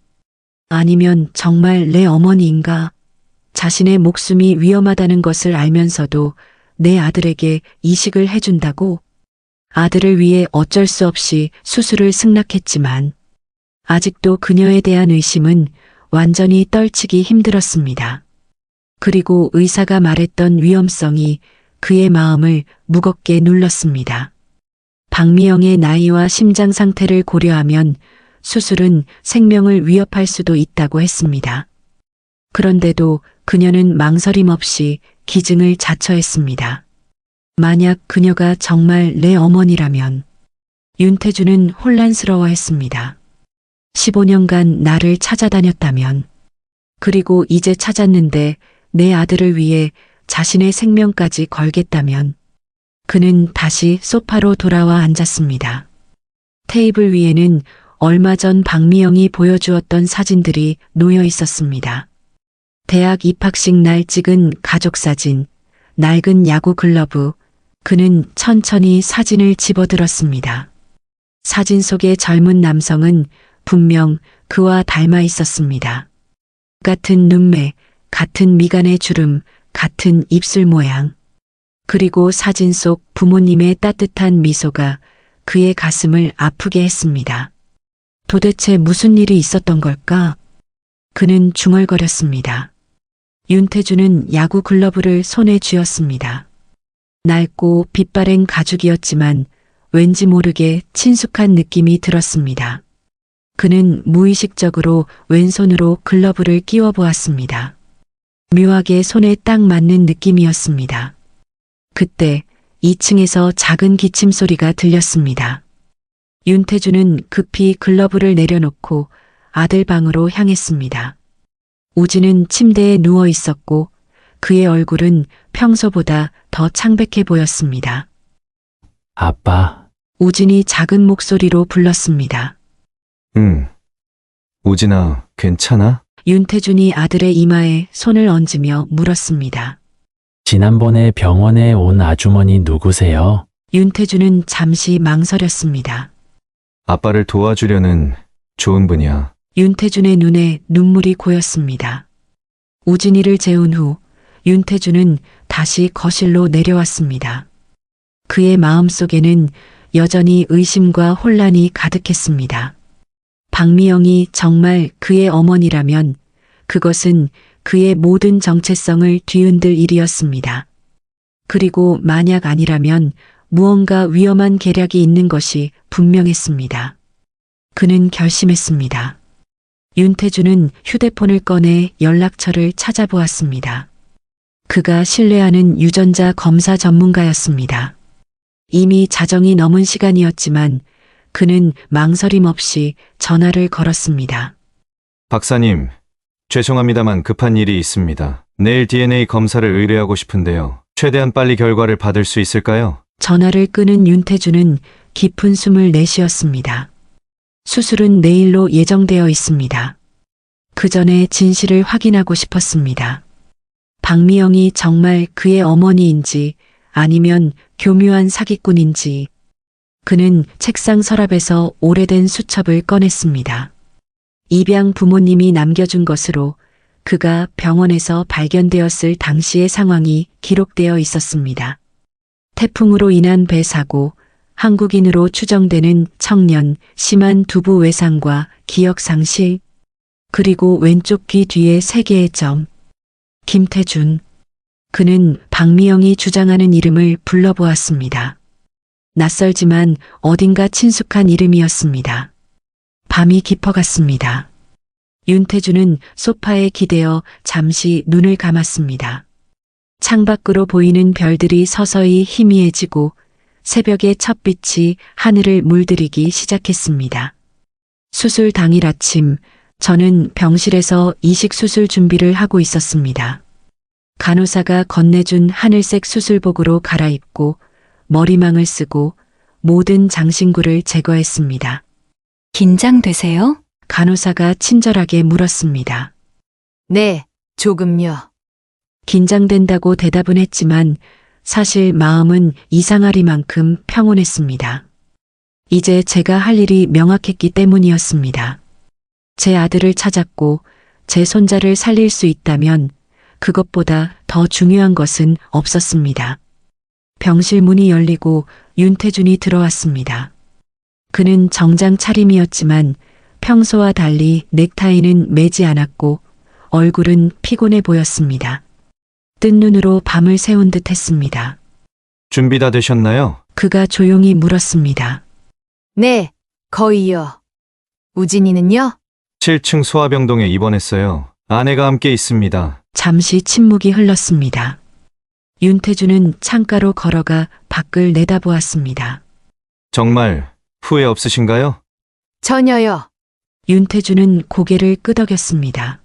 아니면 정말 내 어머니인가? 자신의 목숨이 위험하다는 것을 알면서도 내 아들에게 이식을 해준다고? 아들을 위해 어쩔 수 없이 수술을 승낙했지만 아직도 그녀에 대한 의심은 완전히 떨치기 힘들었습니다. 그리고 의사가 말했던 위험성이 그의 마음을 무겁게 눌렀습니다. 박미영의 나이와 심장 상태를 고려하면 수술은 생명을 위협할 수도 있다고 했습니다. 그런데도 그녀는 망설임 없이 기증을 자처했습니다. 만약 그녀가 정말 내 어머니라면 윤태주는 혼란스러워했습니다. 15년간 나를 찾아다녔다면, 그리고 이제 찾았는데 내 아들을 위해 자신의 생명까지 걸겠다면, 그는 다시 소파로 돌아와 앉았습니다. 테이블 위에는 얼마 전 박미영이 보여주었던 사진들이 놓여 있었습니다. 대학 입학식 날 찍은 가족사진, 낡은 야구 글러브. 그는 천천히 사진을 집어들었습니다. 사진 속의 젊은 남성은 분명 그와 닮아 있었습니다. 같은 눈매, 같은 미간의 주름, 같은 입술 모양. 그리고 사진 속 부모님의 따뜻한 미소가 그의 가슴을 아프게 했습니다. 도대체 무슨 일이 있었던 걸까? 그는 중얼거렸습니다. 윤태주는 야구 글러브를 손에 쥐었습니다. 낡고 빛바랜 가죽이었지만 왠지 모르게 친숙한 느낌이 들었습니다. 그는 무의식적으로 왼손으로 글러브를 끼워 보았습니다. 묘하게 손에 딱 맞는 느낌이었습니다. 그때 2층에서 작은 기침 소리가 들렸습니다. 윤태주는 급히 글러브를 내려놓고 아들 방으로 향했습니다. 우진은 침대에 누워 있었고 그의 얼굴은 평소보다 더 창백해 보였습니다. 아빠, 우진이 작은 목소리로 불렀습니다. 우진아, 괜찮아? 윤태준이 아들의 이마에 손을 얹으며 물었습니다. 지난번에 병원에 온 아주머니 누구세요? 윤태준은 잠시 망설였습니다. 아빠를 도와주려는 좋은 분이야. 윤태준의 눈에 눈물이 고였습니다. 우진이를 재운 후 윤태준은 다시 거실로 내려왔습니다. 그의 마음속에는 여전히 의심과 혼란이 가득했습니다. 박미영이 정말 그의 어머니라면 그것은 그의 모든 정체성을 뒤흔들 일이었습니다. 그리고 만약 아니라면 무언가 위험한 계략이 있는 것이 분명했습니다. 그는 결심했습니다. 윤태준은 휴대폰을 꺼내 연락처를 찾아보았습니다. 그가 신뢰하는 유전자 검사 전문가였습니다. 이미 자정이 넘은 시간이었지만 그는 망설임 없이 전화를 걸었습니다. 박사님, 죄송합니다만 급한 일이 있습니다. 내일 DNA 검사를 의뢰하고 싶은데요. 최대한 빨리 결과를 받을 수 있을까요? 전화를 끄는 윤태준은 깊은 숨을 내쉬었습니다. 수술은 내일로 예정되어 있습니다. 그 전에 진실을 확인하고 싶었습니다. 박미영이 정말 그의 어머니인지 아니면 교묘한 사기꾼인지. 그는 책상 서랍에서 오래된 수첩을 꺼냈습니다. 입양 부모님이 남겨준 것으로 그가 병원에서 발견되었을 당시의 상황이 기록되어 있었습니다. 태풍으로 인한 배 사고, 한국인으로 추정되는 청년, 심한 두부 외상과 기억 상실, 그리고 왼쪽 귀 뒤에 3개의 점. 김태준. 그는 박미영이 주장하는 이름을 불러보았습니다. 낯설지만 어딘가 친숙한 이름이었습니다. 밤이 깊어갔습니다. 윤태준은 소파에 기대어 잠시 눈을 감았습니다. 창밖으로 보이는 별들이 서서히 희미해지고 새벽의 첫 빛이 하늘을 물들이기 시작했습니다. 수술 당일 아침, 저는 병실에서 이식 수술 준비를 하고 있었습니다. 간호사가 건네준 하늘색 수술복으로 갈아입고 머리망을 쓰고 모든 장신구를 제거했습니다. 긴장되세요? 간호사가 친절하게 물었습니다. 네, 조금요. 긴장된다고 대답은 했지만 사실 마음은 이상하리만큼 평온했습니다. 이제 제가 할 일이 명확했기 때문이었습니다. 제 아들을 찾았고 제 손자를 살릴 수 있다면 그것보다 더 중요한 것은 없었습니다. 병실 문이 열리고 윤태준이 들어왔습니다. 그는 정장 차림이었지만 평소와 달리 넥타이는 매지 않았고 얼굴은 피곤해 보였습니다. 뜬 눈으로 밤을 새운 듯 했습니다. 준비 다 되셨나요? 그가 조용히 물었습니다. 네, 거의요. 우진이는요? 7층 소아병동에 입원했어요. 아내가 함께 있습니다. 잠시 침묵이 흘렀습니다. 윤태준은 창가로 걸어가 밖을 내다보았습니다. 정말 후회 없으신가요? 전혀요. 윤태준은 고개를 끄덕였습니다.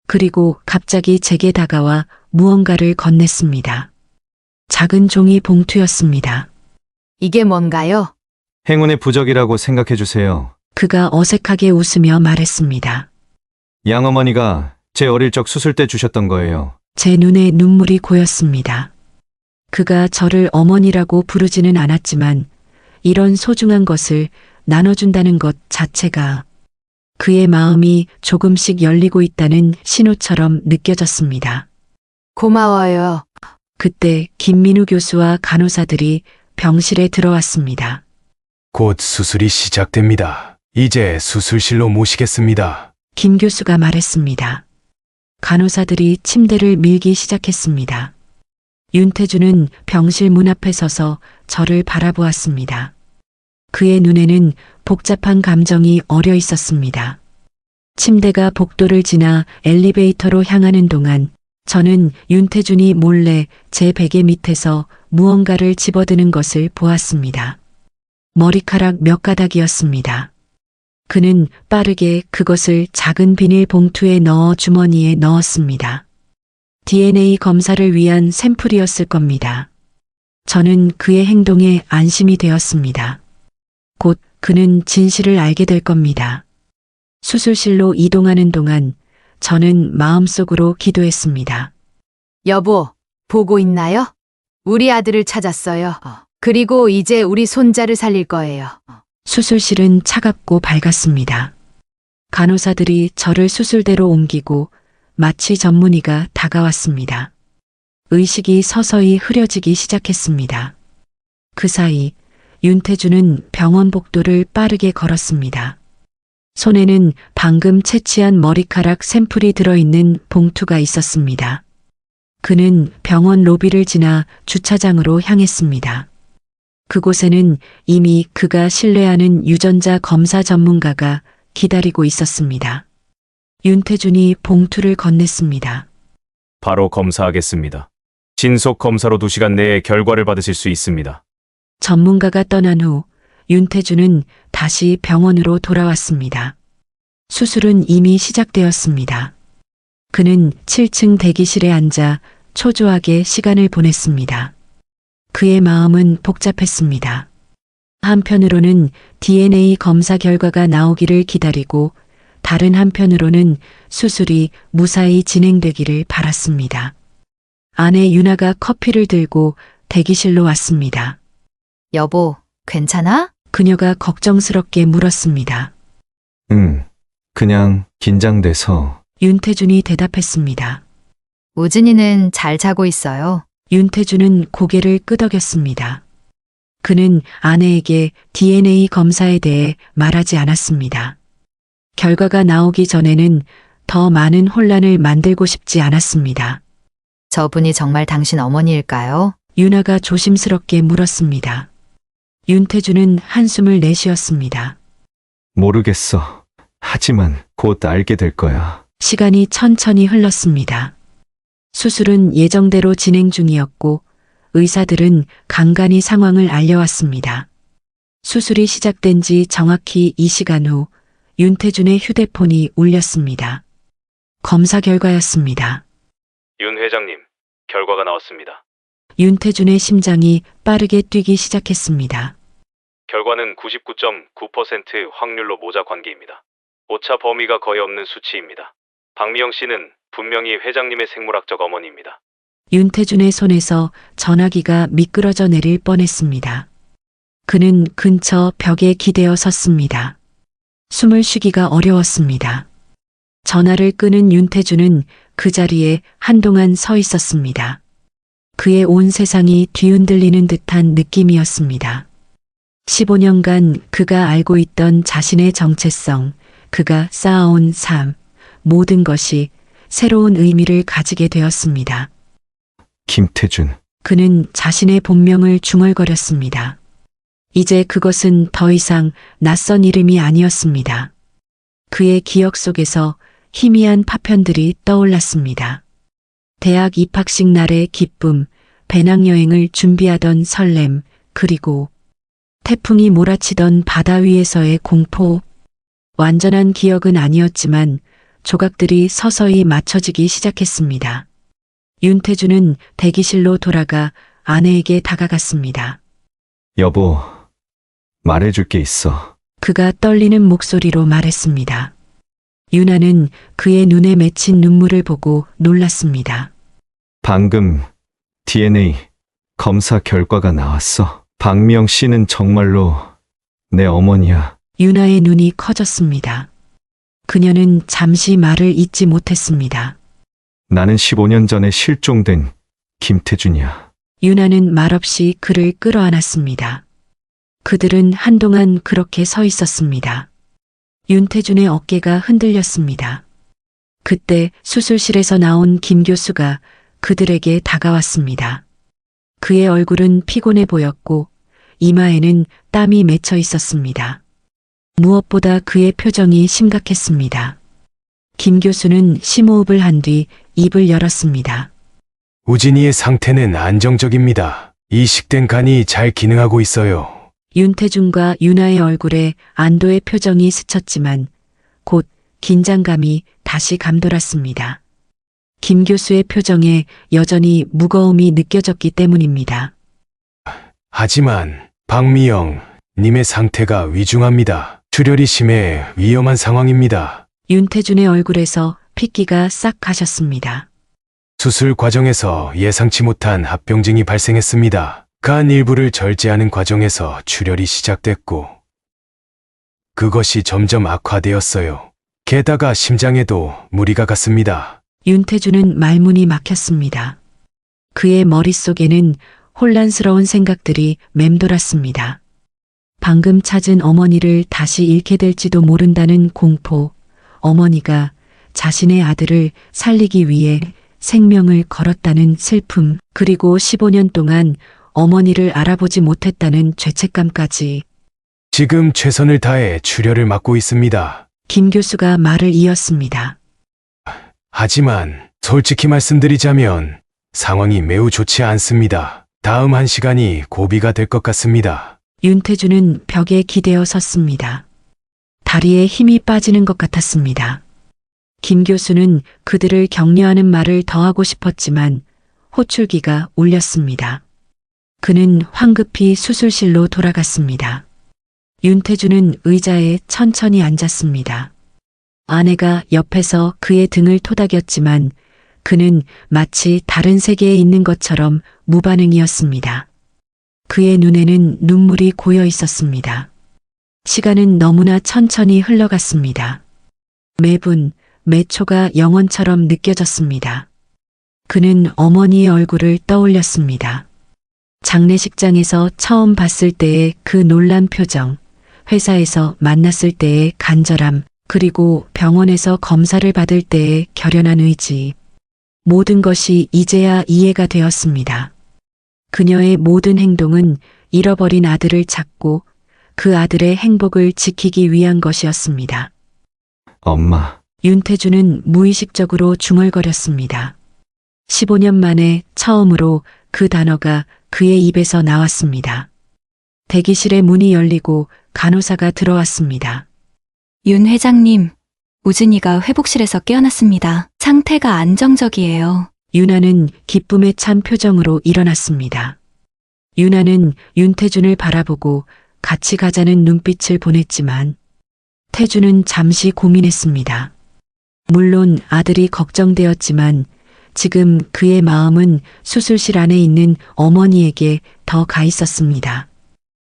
그리고 갑자기 제게 다가와 무언가를 건넸습니다. 작은 종이 봉투였습니다. 이게 뭔가요? 행운의 부적이라고 생각해 주세요. 그가 어색하게 웃으며 말했습니다. 양어머니가 제 어릴 적 수술 때 주셨던 거예요. 제 눈에 눈물이 고였습니다. 그가 저를 어머니라고 부르지는 않았지만 이런 소중한 것을 나눠준다는 것 자체가 그의 마음이 조금씩 열리고 있다는 신호처럼 느껴졌습니다. 고마워요. 그때 김민우 교수와 간호사들이 병실에 들어왔습니다. 곧 수술이 시작됩니다. 이제 수술실로 모시겠습니다. 김 교수가 말했습니다. 간호사들이 침대를 밀기 시작했습니다. 윤태준은 병실 문 앞에 서서 저를 바라보았습니다. 그의 눈에는 복잡한 감정이 어려 있었습니다. 침대가 복도를 지나 엘리베이터로 향하는 동안 저는 윤태준이 몰래 제 베개 밑에서 무언가를 집어드는 것을 보았습니다. 머리카락 몇 가닥이었습니다. 그는 빠르게 그것을 작은 비닐 봉투에 넣어 주머니에 넣었습니다. DNA 검사를 위한 샘플이었을 겁니다. 저는 그의 행동에 안심이 되었습니다. 곧 그는 진실을 알게 될 겁니다. 수술실로 이동하는 동안 저는 마음속으로 기도했습니다. 여보, 보고 있나요? 우리 아들을 찾았어요. 그리고 이제 우리 손자를 살릴 거예요. 수술실은 차갑고 밝았습니다. 간호사들이 저를 수술대로 옮기고 마취 전문의가 다가왔습니다. 의식이 서서히 흐려지기 시작했습니다. 그 사이 윤태주는 병원 복도를 빠르게 걸었습니다. 손에는 방금 채취한 머리카락 샘플이 들어있는 봉투가 있었습니다. 그는 병원 로비를 지나 주차장으로 향했습니다. 그곳에는 이미 그가 신뢰하는 유전자 검사 전문가가 기다리고 있었습니다. 윤태준이 봉투를 건넸습니다. 바로 검사하겠습니다. 신속 검사로 2시간 내에 결과를 받으실 수 있습니다. 전문가가 떠난 후 윤태준은 다시 병원으로 돌아왔습니다. 수술은 이미 시작되었습니다. 그는 7층 대기실에 앉아 초조하게 시간을 보냈습니다. 그의 마음은 복잡했습니다. 한편으로는 DNA 검사 결과가 나오기를 기다리고 다른 한편으로는 수술이 무사히 진행되기를 바랐습니다. 아내 유나가 커피를 들고 대기실로 왔습니다. 여보, 괜찮아? 그녀가 걱정스럽게 물었습니다. 그냥 긴장돼서. 윤태준이 대답했습니다. 우진이는 잘 자고 있어요. 윤태준은 고개를 끄덕였습니다. 그는 아내에게 DNA 검사에 대해 말하지 않았습니다. 결과가 나오기 전에는 더 많은 혼란을 만들고 싶지 않았습니다. 저분이 정말 당신 어머니일까요? 유나가 조심스럽게 물었습니다. 윤태준은 한숨을 내쉬었습니다. 모르겠어. 하지만 곧 알게 될 거야. 시간이 천천히 흘렀습니다. 수술은 예정대로 진행 중이었고 의사들은 간간히 상황을 알려왔습니다. 수술이 시작된 지 정확히 2시간 후 윤태준의 휴대폰이 울렸습니다. 검사 결과였습니다. 윤 회장님, 결과가 나왔습니다. 윤태준의 심장이 빠르게 뛰기 시작했습니다. 결과는 99.9% 확률로 모자 관계입니다. 오차 범위가 거의 없는 수치입니다. 박미영 씨는 분명히 회장님의 생물학적 어머니입니다. 윤태준의 손에서 전화기가 미끄러져 내릴 뻔했습니다. 그는 근처 벽에 기대어 섰습니다. 숨을 쉬기가 어려웠습니다. 전화를 끄는 윤태준은 그 자리에 한동안 서 있었습니다. 그의 온 세상이 뒤흔들리는 듯한 느낌이었습니다. 15년간 그가 알고 있던 자신의 정체성, 그가 쌓아온 삶, 모든 것이 새로운 의미를 가지게 되었습니다. 김태준. 그는 자신의 본명을 중얼거렸습니다. 이제 그것은 더 이상 낯선 이름이 아니었습니다. 그의 기억 속에서 희미한 파편들이 떠올랐습니다. 대학 입학식 날의 기쁨, 배낭여행을 준비하던 설렘, 그리고 태풍이 몰아치던 바다 위에서의 공포. 완전한 기억은 아니었지만 조각들이 서서히 맞춰지기 시작했습니다. 윤태준은 대기실로 돌아가 아내에게 다가갔습니다. 여보, 말해줄 게 있어. 그가 떨리는 목소리로 말했습니다. 유나는 그의 눈에 맺힌 눈물을 보고 놀랐습니다. 방금 DNA 검사 결과가 나왔어. 박미영 씨는 정말로 내 어머니야. 유나의 눈이 커졌습니다. 그녀는 잠시 말을 잇지 못했습니다. 나는 15년 전에 실종된 김태준이야. 유나는 말없이 그를 끌어안았습니다. 그들은 한동안 그렇게 서 있었습니다. 윤태준의 어깨가 흔들렸습니다. 그때 수술실에서 나온 김 교수가 그들에게 다가왔습니다. 그의 얼굴은 피곤해 보였고 이마에는 땀이 맺혀 있었습니다. 무엇보다 그의 표정이 심각했습니다. 김 교수는 심호흡을 한 뒤 입을 열었습니다. 우진이의 상태는 안정적입니다. 이식된 간이 잘 기능하고 있어요. 윤태준과 유나의 얼굴에 안도의 표정이 스쳤지만 곧 긴장감이 다시 감돌았습니다. 김 교수의 표정에 여전히 무거움이 느껴졌기 때문입니다. 하지만 박미영 님의 상태가 위중합니다. 출혈이 심해 위험한 상황입니다. 윤태준의 얼굴에서 핏기가 싹 가셨습니다. 수술 과정에서 예상치 못한 합병증이 발생했습니다. 간 일부를 절제하는 과정에서 출혈이 시작됐고, 그것이 점점 악화되었어요. 게다가 심장에도 무리가 갔습니다. 윤태주는 말문이 막혔습니다. 그의 머릿속에는 혼란스러운 생각들이 맴돌았습니다. 방금 찾은 어머니를 다시 잃게 될지도 모른다는 공포, 어머니가 자신의 아들을 살리기 위해 생명을 걸었다는 슬픔, 그리고 15년 동안 어머니를 알아보지 못했다는 죄책감까지. 지금 최선을 다해 출혈을 막고 있습니다. 김 교수가 말을 이었습니다. 하지만 솔직히 말씀드리자면 상황이 매우 좋지 않습니다. 다음 1시간이 고비가 될 것 같습니다. 윤태주는 벽에 기대어 섰습니다. 다리에 힘이 빠지는 것 같았습니다. 김 교수는 그들을 격려하는 말을 더하고 싶었지만 호출기가 울렸습니다. 그는 황급히 수술실로 돌아갔습니다. 윤태주는 의자에 천천히 앉았습니다. 아내가 옆에서 그의 등을 토닥였지만 그는 마치 다른 세계에 있는 것처럼 무반응이었습니다. 그의 눈에는 눈물이 고여 있었습니다. 시간은 너무나 천천히 흘러갔습니다. 매분, 매초가 영원처럼 느껴졌습니다. 그는 어머니의 얼굴을 떠올렸습니다. 장례식장에서 처음 봤을 때의 그 놀란 표정, 회사에서 만났을 때의 간절함, 그리고 병원에서 검사를 받을 때의 결연한 의지. 모든 것이 이제야 이해가 되었습니다. 그녀의 모든 행동은 잃어버린 아들을 찾고 그 아들의 행복을 지키기 위한 것이었습니다. 엄마, 윤태주는 무의식적으로 중얼거렸습니다. 15년 만에 처음으로 그 단어가 그의 입에서 나왔습니다. 대기실의 문이 열리고 간호사가 들어왔습니다. 윤 회장님, 우진이가 회복실에서 깨어났습니다. 상태가 안정적이에요. 윤아는 기쁨에 찬 표정으로 일어났습니다. 윤아는 윤태준을 바라보고 같이 가자는 눈빛을 보냈지만 태준은 잠시 고민했습니다. 물론 아들이 걱정되었지만 지금 그의 마음은 수술실 안에 있는 어머니에게 더 가 있었습니다.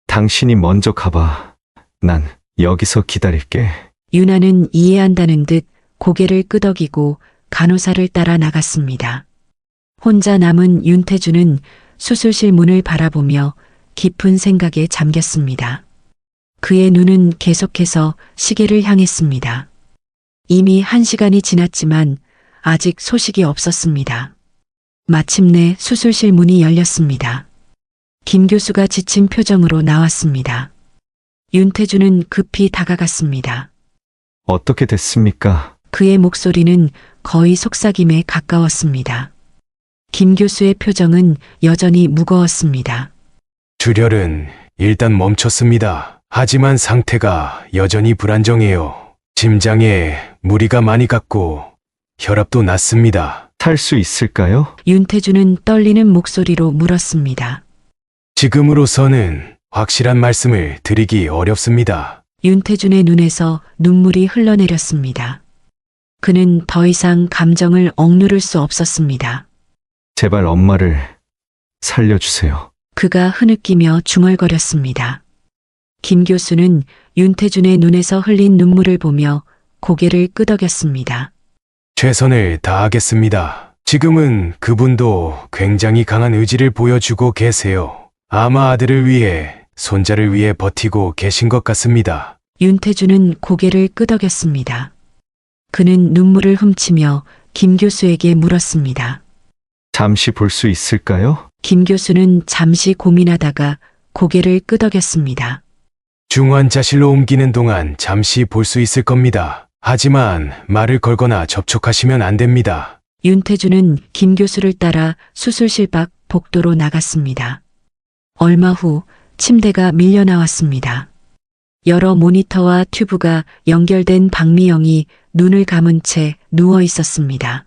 당신이 먼저 가봐. 난 여기서 기다릴게. 윤아는 이해한다는 듯 고개를 끄덕이고 간호사를 따라 나갔습니다. 혼자 남은 윤태주는 수술실 문을 바라보며 깊은 생각에 잠겼습니다. 그의 눈은 계속해서 시계를 향했습니다. 이미 1시간이 지났지만 아직 소식이 없었습니다. 마침내 수술실 문이 열렸습니다. 김 교수가 지친 표정으로 나왔습니다. 윤태주는 급히 다가갔습니다. 어떻게 됐습니까? 그의 목소리는 거의 속삭임에 가까웠습니다. 김 교수의 표정은 여전히 무거웠습니다. 출혈은 일단 멈췄습니다. 하지만 상태가 여전히 불안정해요. 심장에 무리가 많이 갔고 혈압도 낮습니다. 살 수 있을까요? 윤태주는 떨리는 목소리로 물었습니다. 지금으로서는 확실한 말씀을 드리기 어렵습니다. 윤태준의 눈에서 눈물이 흘러내렸습니다. 그는 더 이상 감정을 억누를 수 없었습니다. 제발 엄마를 살려주세요. 그가 흐느끼며 중얼거렸습니다. 김 교수는 윤태준의 눈에서 흘린 눈물을 보며 고개를 끄덕였습니다. 최선을 다하겠습니다. 지금은 그분도 굉장히 강한 의지를 보여주고 계세요. 아마 아들을 위해, 손자를 위해 버티고 계신 것 같습니다. 윤태준은 고개를 끄덕였습니다. 그는 눈물을 훔치며 김 교수에게 물었습니다. 잠시 볼 수 있을까요? 김 교수는 잠시 고민하다가 고개를 끄덕였습니다. 중환자실로 옮기는 동안 잠시 볼 수 있을 겁니다. 하지만 말을 걸거나 접촉하시면 안 됩니다. 윤태준은 김 교수를 따라 수술실 밖 복도로 나갔습니다. 얼마 후 침대가 밀려 나왔습니다. 여러 모니터와 튜브가 연결된 박미영이 눈을 감은 채 누워 있었습니다.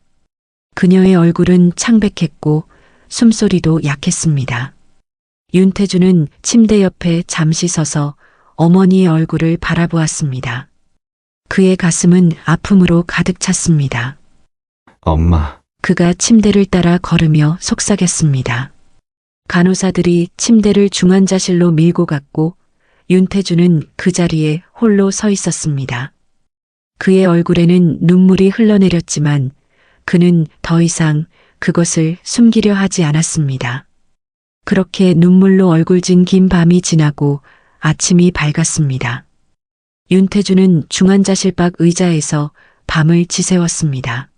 그녀의 얼굴은 창백했고 숨소리도 약했습니다. 윤태준은 침대 옆에 잠시 서서 어머니의 얼굴을 바라보았습니다. 그의 가슴은 아픔으로 가득 찼습니다. 엄마. 그가 침대를 따라 걸으며 속삭였습니다. 간호사들이 침대를 중환자실로 밀고 갔고 윤태주는 그 자리에 홀로 서 있었습니다. 그의 얼굴에는 눈물이 흘러내렸지만 그는 더 이상 그것을 숨기려 하지 않았습니다. 그렇게 눈물로 얼굴진 긴 밤이 지나고 아침이 밝았습니다. 윤태주는 중환자실 밖 의자에서 밤을 지새웠습니다.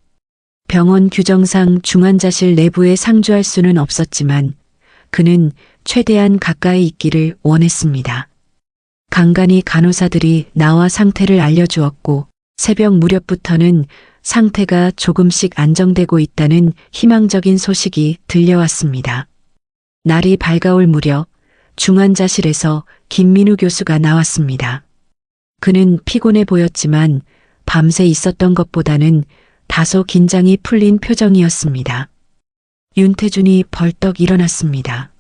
병원 규정상 중환자실 내부에 상주할 수는 없었지만 그는 최대한 가까이 있기를 원했습니다. 간간히 간호사들이 나와 상태를 알려주었고 새벽 무렵부터는 상태가 조금씩 안정되고 있다는 희망적인 소식이 들려왔습니다. 날이 밝아올 무렵 중환자실에서 김민우 교수가 나왔습니다. 그는 피곤해 보였지만 밤새 있었던 것보다는 다소 긴장이 풀린 표정이었습니다. 윤태준이 벌떡 일어났습니다.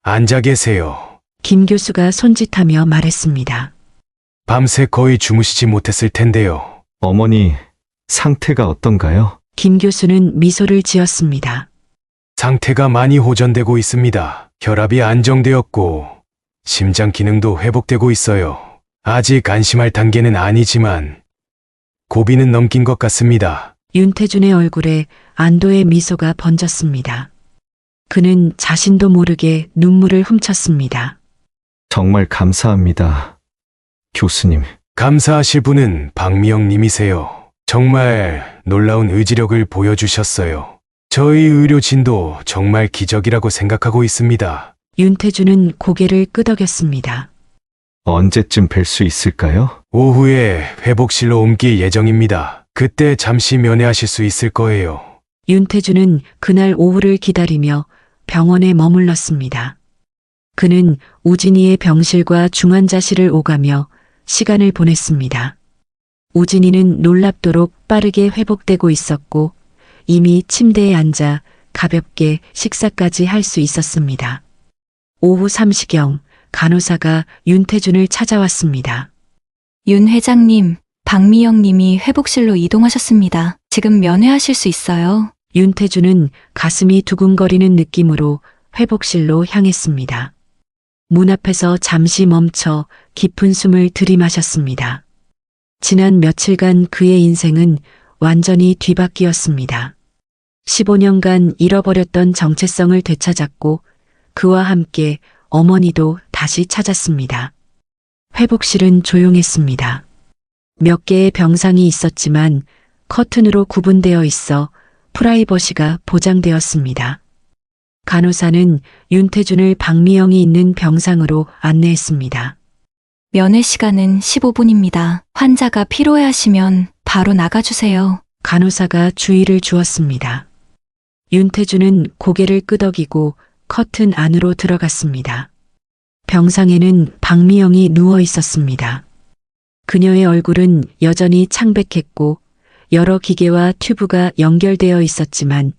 앉아 계세요. 김 교수가 손짓하며 말했습니다. 밤새 거의 주무시지 못했을 텐데요. 어머니, 상태가 어떤가요? 김 교수는 미소를 지었습니다. 상태가 많이 호전되고 있습니다. 혈압이 안정되었고 심장 기능도 회복되고 있어요. 아직 안심할 단계는 아니지만 고비는 넘긴 것 같습니다. 윤태준의 얼굴에 안도의 미소가 번졌습니다. 그는 자신도 모르게 눈물을 훔쳤습니다. 정말 감사합니다. 교수님. 감사하실 분은 박미영 님이세요. 정말 놀라운 의지력을 보여주셨어요. 저희 의료진도 정말 기적이라고 생각하고 있습니다. 윤태준은 고개를 끄덕였습니다. 언제쯤 뵐 수 있을까요? 오후에 회복실로 옮길 예정입니다. 그때 잠시 면회하실 수 있을 거예요. 윤태준은 그날 오후를 기다리며 병원에 머물렀습니다. 그는 우진이의 병실과 중환자실을 오가며 시간을 보냈습니다. 우진이는 놀랍도록 빠르게 회복되고 있었고 이미 침대에 앉아 가볍게 식사까지 할 수 있었습니다. 오후 3시경 간호사가 윤태준을 찾아왔습니다. 윤 회장님, 박미영 님이 회복실로 이동하셨습니다. 지금 면회하실 수 있어요. 윤태준은 가슴이 두근거리는 느낌으로 회복실로 향했습니다. 문 앞에서 잠시 멈춰 깊은 숨을 들이마셨습니다. 지난 며칠간 그의 인생은 완전히 뒤바뀌었습니다. 15년간 잃어버렸던 정체성을 되찾았고 그와 함께 어머니도 다시 찾았습니다. 회복실은 조용했습니다. 몇 개의 병상이 있었지만 커튼으로 구분되어 있어 프라이버시가 보장되었습니다. 간호사는 윤태준을 박미영이 있는 병상으로 안내했습니다. 면회 시간은 15분입니다. 환자가 피로해하시면 바로 나가주세요. 간호사가 주의를 주었습니다. 윤태준은 고개를 끄덕이고 커튼 안으로 들어갔습니다. 병상에는 박미영이 누워 있었습니다. 그녀의 얼굴은 여전히 창백했고 여러 기계와 튜브가 연결되어 있었지만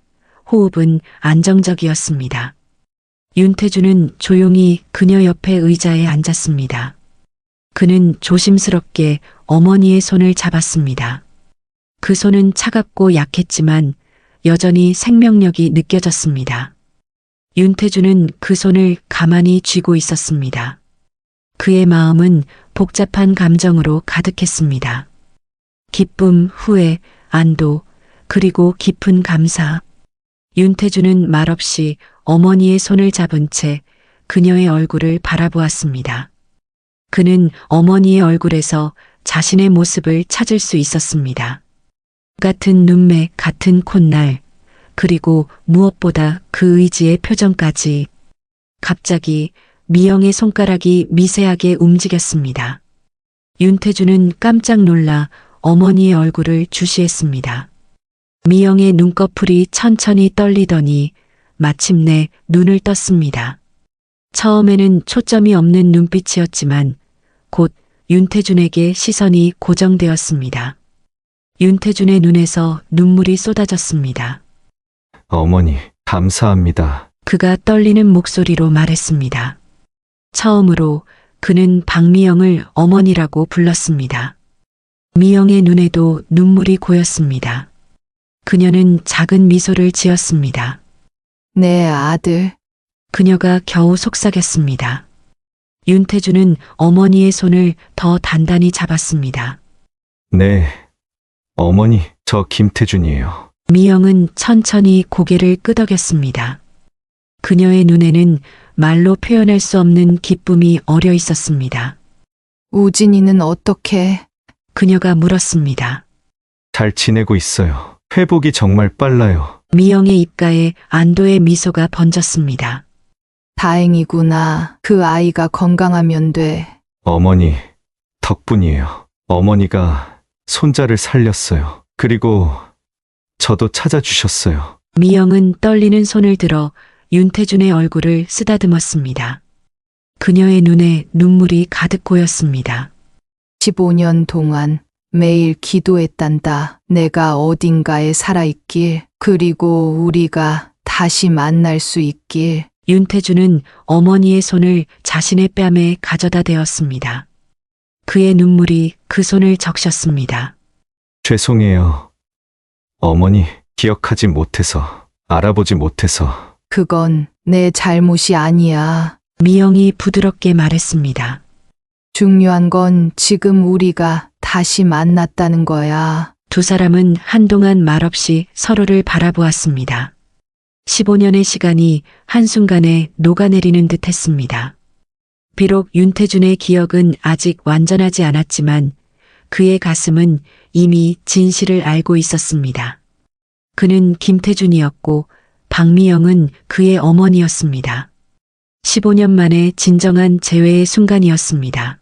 호흡은 안정적이었습니다. 윤태준은 조용히 그녀 옆에 의자에 앉았습니다. 그는 조심스럽게 어머니의 손을 잡았습니다. 그 손은 차갑고 약했지만 여전히 생명력이 느껴졌습니다. 윤태준은 그 손을 가만히 쥐고 있었습니다. 그의 마음은 복잡한 감정으로 가득했습니다. 기쁨, 후회, 안도, 그리고 깊은 감사. 윤태준은 말없이 어머니의 손을 잡은 채 그녀의 얼굴을 바라보았습니다. 그는 어머니의 얼굴에서 자신의 모습을 찾을 수 있었습니다. 같은 눈매, 같은 콧날, 그리고 무엇보다 그 의지의 표정까지. 갑자기 미영의 손가락이 미세하게 움직였습니다. 윤태준은 깜짝 놀라 어머니의 얼굴을 주시했습니다. 미영의 눈꺼풀이 천천히 떨리더니 마침내 눈을 떴습니다. 처음에는 초점이 없는 눈빛이었지만 곧 윤태준에게 시선이 고정되었습니다. 윤태준의 눈에서 눈물이 쏟아졌습니다. 어머니, 감사합니다. 그가 떨리는 목소리로 말했습니다. 처음으로 그는 박미영을 어머니라고 불렀습니다. 미영의 눈에도 눈물이 고였습니다. 그녀는 작은 미소를 지었습니다. 내 아들. 그녀가 겨우 속삭였습니다. 윤태주는 어머니의 손을 더 단단히 잡았습니다. 네, 어머니, 저 김태준이에요. 미영은 천천히 고개를 끄덕였습니다. 그녀의 눈에는 말로 표현할 수 없는 기쁨이 어려 있었습니다. 우진이는 어떻게? 그녀가 물었습니다. 잘 지내고 있어요. 회복이 정말 빨라요. 미영의 입가에 안도의 미소가 번졌습니다. 다행이구나. 그 아이가 건강하면 돼. 어머니, 덕분이에요. 어머니가 손자를 살렸어요. 그리고 저도 찾아주셨어요. 미영은 떨리는 손을 들어 윤태준의 얼굴을 쓰다듬었습니다. 그녀의 눈에 눈물이 가득 고였습니다. 15년 동안 매일 기도했단다. 내가 어딘가에 살아있길, 그리고 우리가 다시 만날 수 있길. 윤태준은 어머니의 손을 자신의 뺨에 가져다 대었습니다. 그의 눈물이 그 손을 적셨습니다. 죄송해요. 어머니, 기억하지 못해서, 알아보지 못해서. 그건 내 잘못이 아니야. 미영이 부드럽게 말했습니다. 중요한 건 지금 우리가 다시 만났다는 거야. 두 사람은 한동안 말없이 서로를 바라보았습니다. 15년의 시간이 한순간에 녹아내리는 듯 했습니다. 비록 윤태준의 기억은 아직 완전하지 않았지만 그의 가슴은 이미 진실을 알고 있었습니다. 그는 김태준이었고 박미영은 그의 어머니였습니다. 15년 만에 진정한 재회의 순간이었습니다.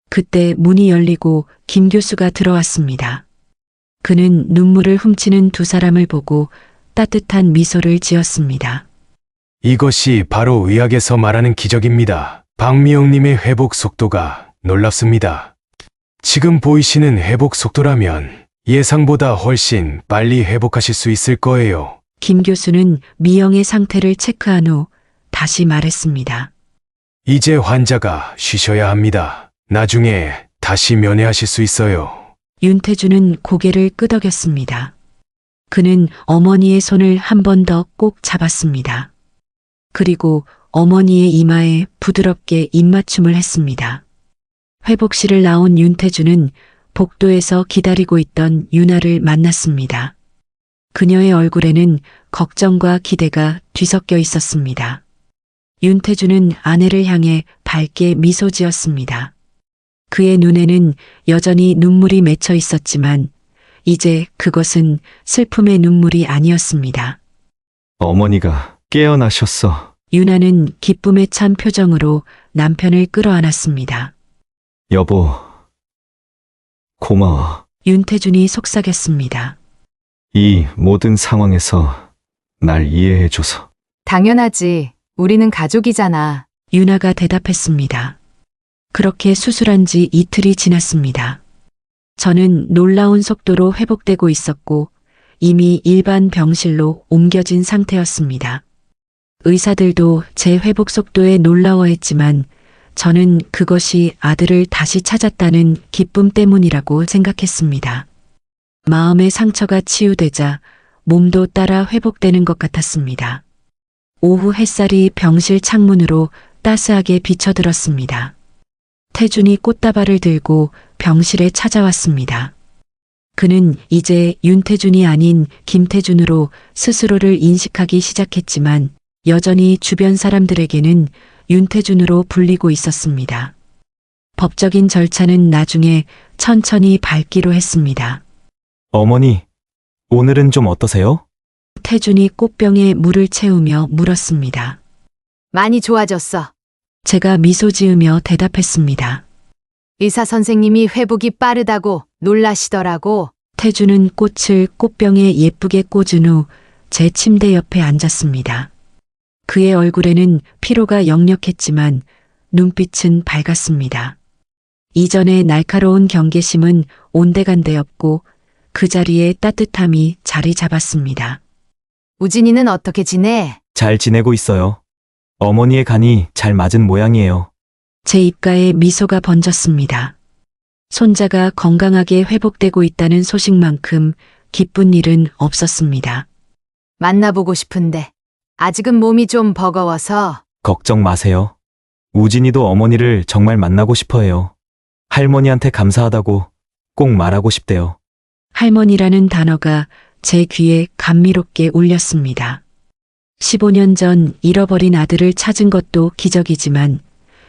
그때 문이 열리고 김 교수가 들어왔습니다. 그는 눈물을 훔치는 두 사람을 보고 따뜻한 미소를 지었습니다. 이것이 바로 의학에서 말하는 기적입니다. 박미영님의 회복 속도가 놀랍습니다. 지금 보이시는 회복 속도라면 예상보다 훨씬 빨리 회복하실 수 있을 거예요. 김 교수는 미영의 상태를 체크한 후 다시 말했습니다. 이제 환자가 쉬셔야 합니다. 나중에 다시 면회하실 수 있어요. 윤태준은 고개를 끄덕였습니다. 그는 어머니의 손을 한 번 더 꼭 잡았습니다. 그리고 어머니의 이마에 부드럽게 입맞춤을 했습니다. 회복실을 나온 윤태준은 복도에서 기다리고 있던 유나를 만났습니다. 그녀의 얼굴에는 걱정과 기대가 뒤섞여 있었습니다. 윤태준은 아내를 향해 밝게 미소 지었습니다. 그의 눈에는 여전히 눈물이 맺혀 있었지만 이제 그것은 슬픔의 눈물이 아니었습니다. 어머니가 깨어나셨어. 유나는 기쁨에 찬 표정으로 남편을 끌어안았습니다. 여보, 고마워. 윤태준이 속삭였습니다. 이 모든 상황에서 날 이해해줘서. 당연하지. 우리는 가족이잖아. 유나가 대답했습니다. 그렇게 수술한 지 이틀이 지났습니다. 저는 놀라운 속도로 회복되고 있었고 이미 일반 병실로 옮겨진 상태였습니다. 의사들도 제 회복 속도에 놀라워했지만 저는 그것이 아들을 다시 찾았다는 기쁨 때문이라고 생각했습니다. 마음의 상처가 치유되자 몸도 따라 회복되는 것 같았습니다. 오후 햇살이 병실 창문으로 따스하게 비쳐들었습니다. 태준이 꽃다발을 들고 병실에 찾아왔습니다. 그는 이제 윤태준이 아닌 김태준으로 스스로를 인식하기 시작했지만 여전히 주변 사람들에게는 윤태준으로 불리고 있었습니다. 법적인 절차는 나중에 천천히 밟기로 했습니다. 어머니, 오늘은 좀 어떠세요? 태준이 꽃병에 물을 채우며 물었습니다. 많이 좋아졌어. 제가 미소 지으며 대답했습니다. 의사 선생님이 회복이 빠르다고 놀라시더라고. 태준은 꽃을 꽃병에 예쁘게 꽂은 후 제 침대 옆에 앉았습니다. 그의 얼굴에는 피로가 역력했지만 눈빛은 밝았습니다. 이전의 날카로운 경계심은 온데간데였고 그 자리에 따뜻함이 자리 잡았습니다. 우진이는 어떻게 지내? 잘 지내고 있어요. 어머니의 간이 잘 맞은 모양이에요. 제 입가에 미소가 번졌습니다. 손자가 건강하게 회복되고 있다는 소식만큼 기쁜 일은 없었습니다. 만나보고 싶은데 아직은 몸이 좀 버거워서. 걱정 마세요. 우진이도 어머니를 정말 만나고 싶어 해요. 할머니한테 감사하다고 꼭 말하고 싶대요. 할머니라는 단어가 제 귀에 감미롭게 울렸습니다. 15년 전 잃어버린 아들을 찾은 것도 기적이지만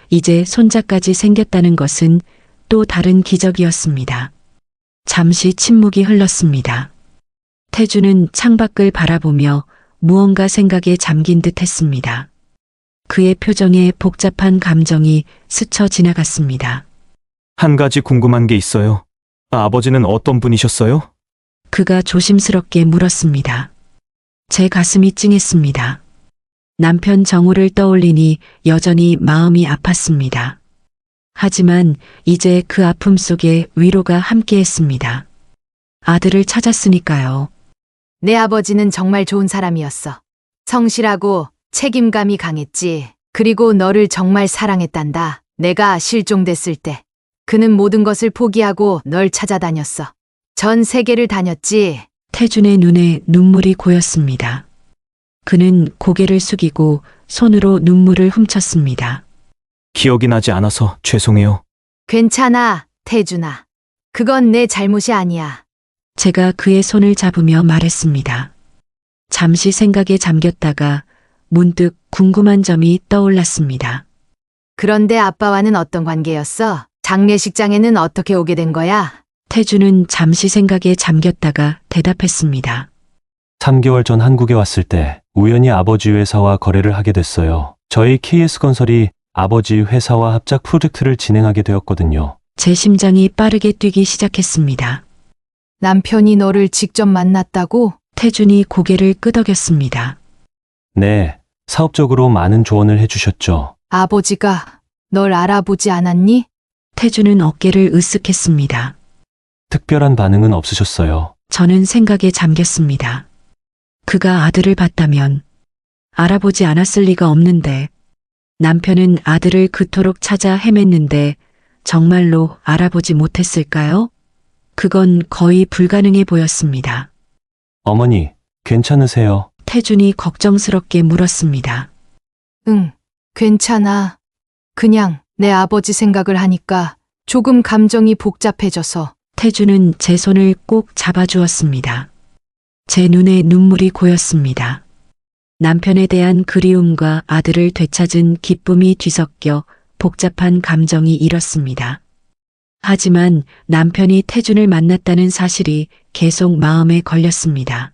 이제 손자까지 생겼다는 것은 또 다른 기적이었습니다. 잠시 침묵이 흘렀습니다. 태주는 창밖을 바라보며 무언가 생각에 잠긴 듯 했습니다. 그의 표정에 복잡한 감정이 스쳐 지나갔습니다. 한 가지 궁금한 게 있어요. 아버지는 어떤 분이셨어요? 그가 조심스럽게 물었습니다. 제 가슴이 찡했습니다. 남편 정우를 떠올리니 여전히 마음이 아팠습니다. 하지만 이제 그 아픔 속에 위로가 함께했습니다. 아들을 찾았으니까요. 내 아버지는 정말 좋은 사람이었어. 성실하고 책임감이 강했지. 그리고 너를 정말 사랑했단다. 내가 실종됐을 때 그는 모든 것을 포기하고 널 찾아다녔어. 전 세계를 다녔지. 태준의 눈에 눈물이 고였습니다. 그는 고개를 숙이고 손으로 눈물을 훔쳤습니다. 기억이 나지 않아서 죄송해요. 괜찮아, 태준아. 그건 내 잘못이 아니야. 제가 그의 손을 잡으며 말했습니다. 잠시 생각에 잠겼다가 문득 궁금한 점이 떠올랐습니다. 그런데 아빠와는 어떤 관계였어? 장례식장에는 어떻게 오게 된 거야? 태준은 잠시 생각에 잠겼다가 대답했습니다. 3개월 전 한국에 왔을 때 우연히 아버지 회사와 거래를 하게 됐어요. 저희 KS건설이 아버지 회사와 합작 프로젝트를 진행하게 되었거든요. 제 심장이 빠르게 뛰기 시작했습니다. 남편이 너를 직접 만났다고? 태준이 고개를 끄덕였습니다. 네, 사업적으로 많은 조언을 해주셨죠. 아버지가 널 알아보지 않았니? 태준은 어깨를 으쓱했습니다. 특별한 반응은 없으셨어요. 저는 생각에 잠겼습니다. 그가 아들을 봤다면 알아보지 않았을 리가 없는데 남편은 아들을 그토록 찾아 헤맸는데 정말로 알아보지 못했을까요? 그건 거의 불가능해 보였습니다. 어머니, 괜찮으세요? 태준이 걱정스럽게 물었습니다. 응, 괜찮아. 그냥 내 아버지 생각을 하니까 조금 감정이 복잡해져서. 태준은 제 손을 꼭 잡아주었습니다. 제 눈에 눈물이 고였습니다. 남편에 대한 그리움과 아들을 되찾은 기쁨이 뒤섞여 복잡한 감정이 일었습니다. 하지만 남편이 태준을 만났다는 사실이 계속 마음에 걸렸습니다.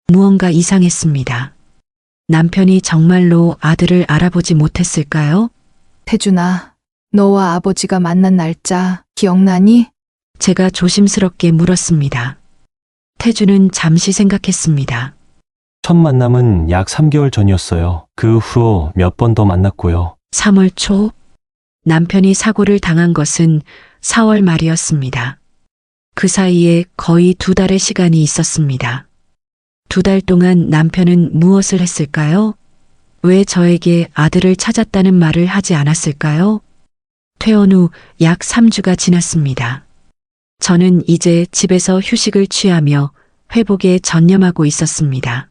무언가 이상했습니다. 남편이 정말로 아들을 알아보지 못했을까요? 태준아, 너와 아버지가 만난 날짜 기억나니? 제가 조심스럽게 물었습니다. 태준은 잠시 생각했습니다. 첫 만남은 약 3개월 전이었어요. 그 후로 몇 번 더 만났고요. 3월 초 남편이 사고를 당한 것은 4월 말이었습니다. 그 사이에 거의 2달의 시간이 있었습니다. 2달 동안 남편은 무엇을 했을까요? 왜 저에게 아들을 찾았다는 말을 하지 않았을까요? 퇴원 후 약 3주가 지났습니다. 저는 이제 집에서 휴식을 취하며 회복에 전념하고 있었습니다.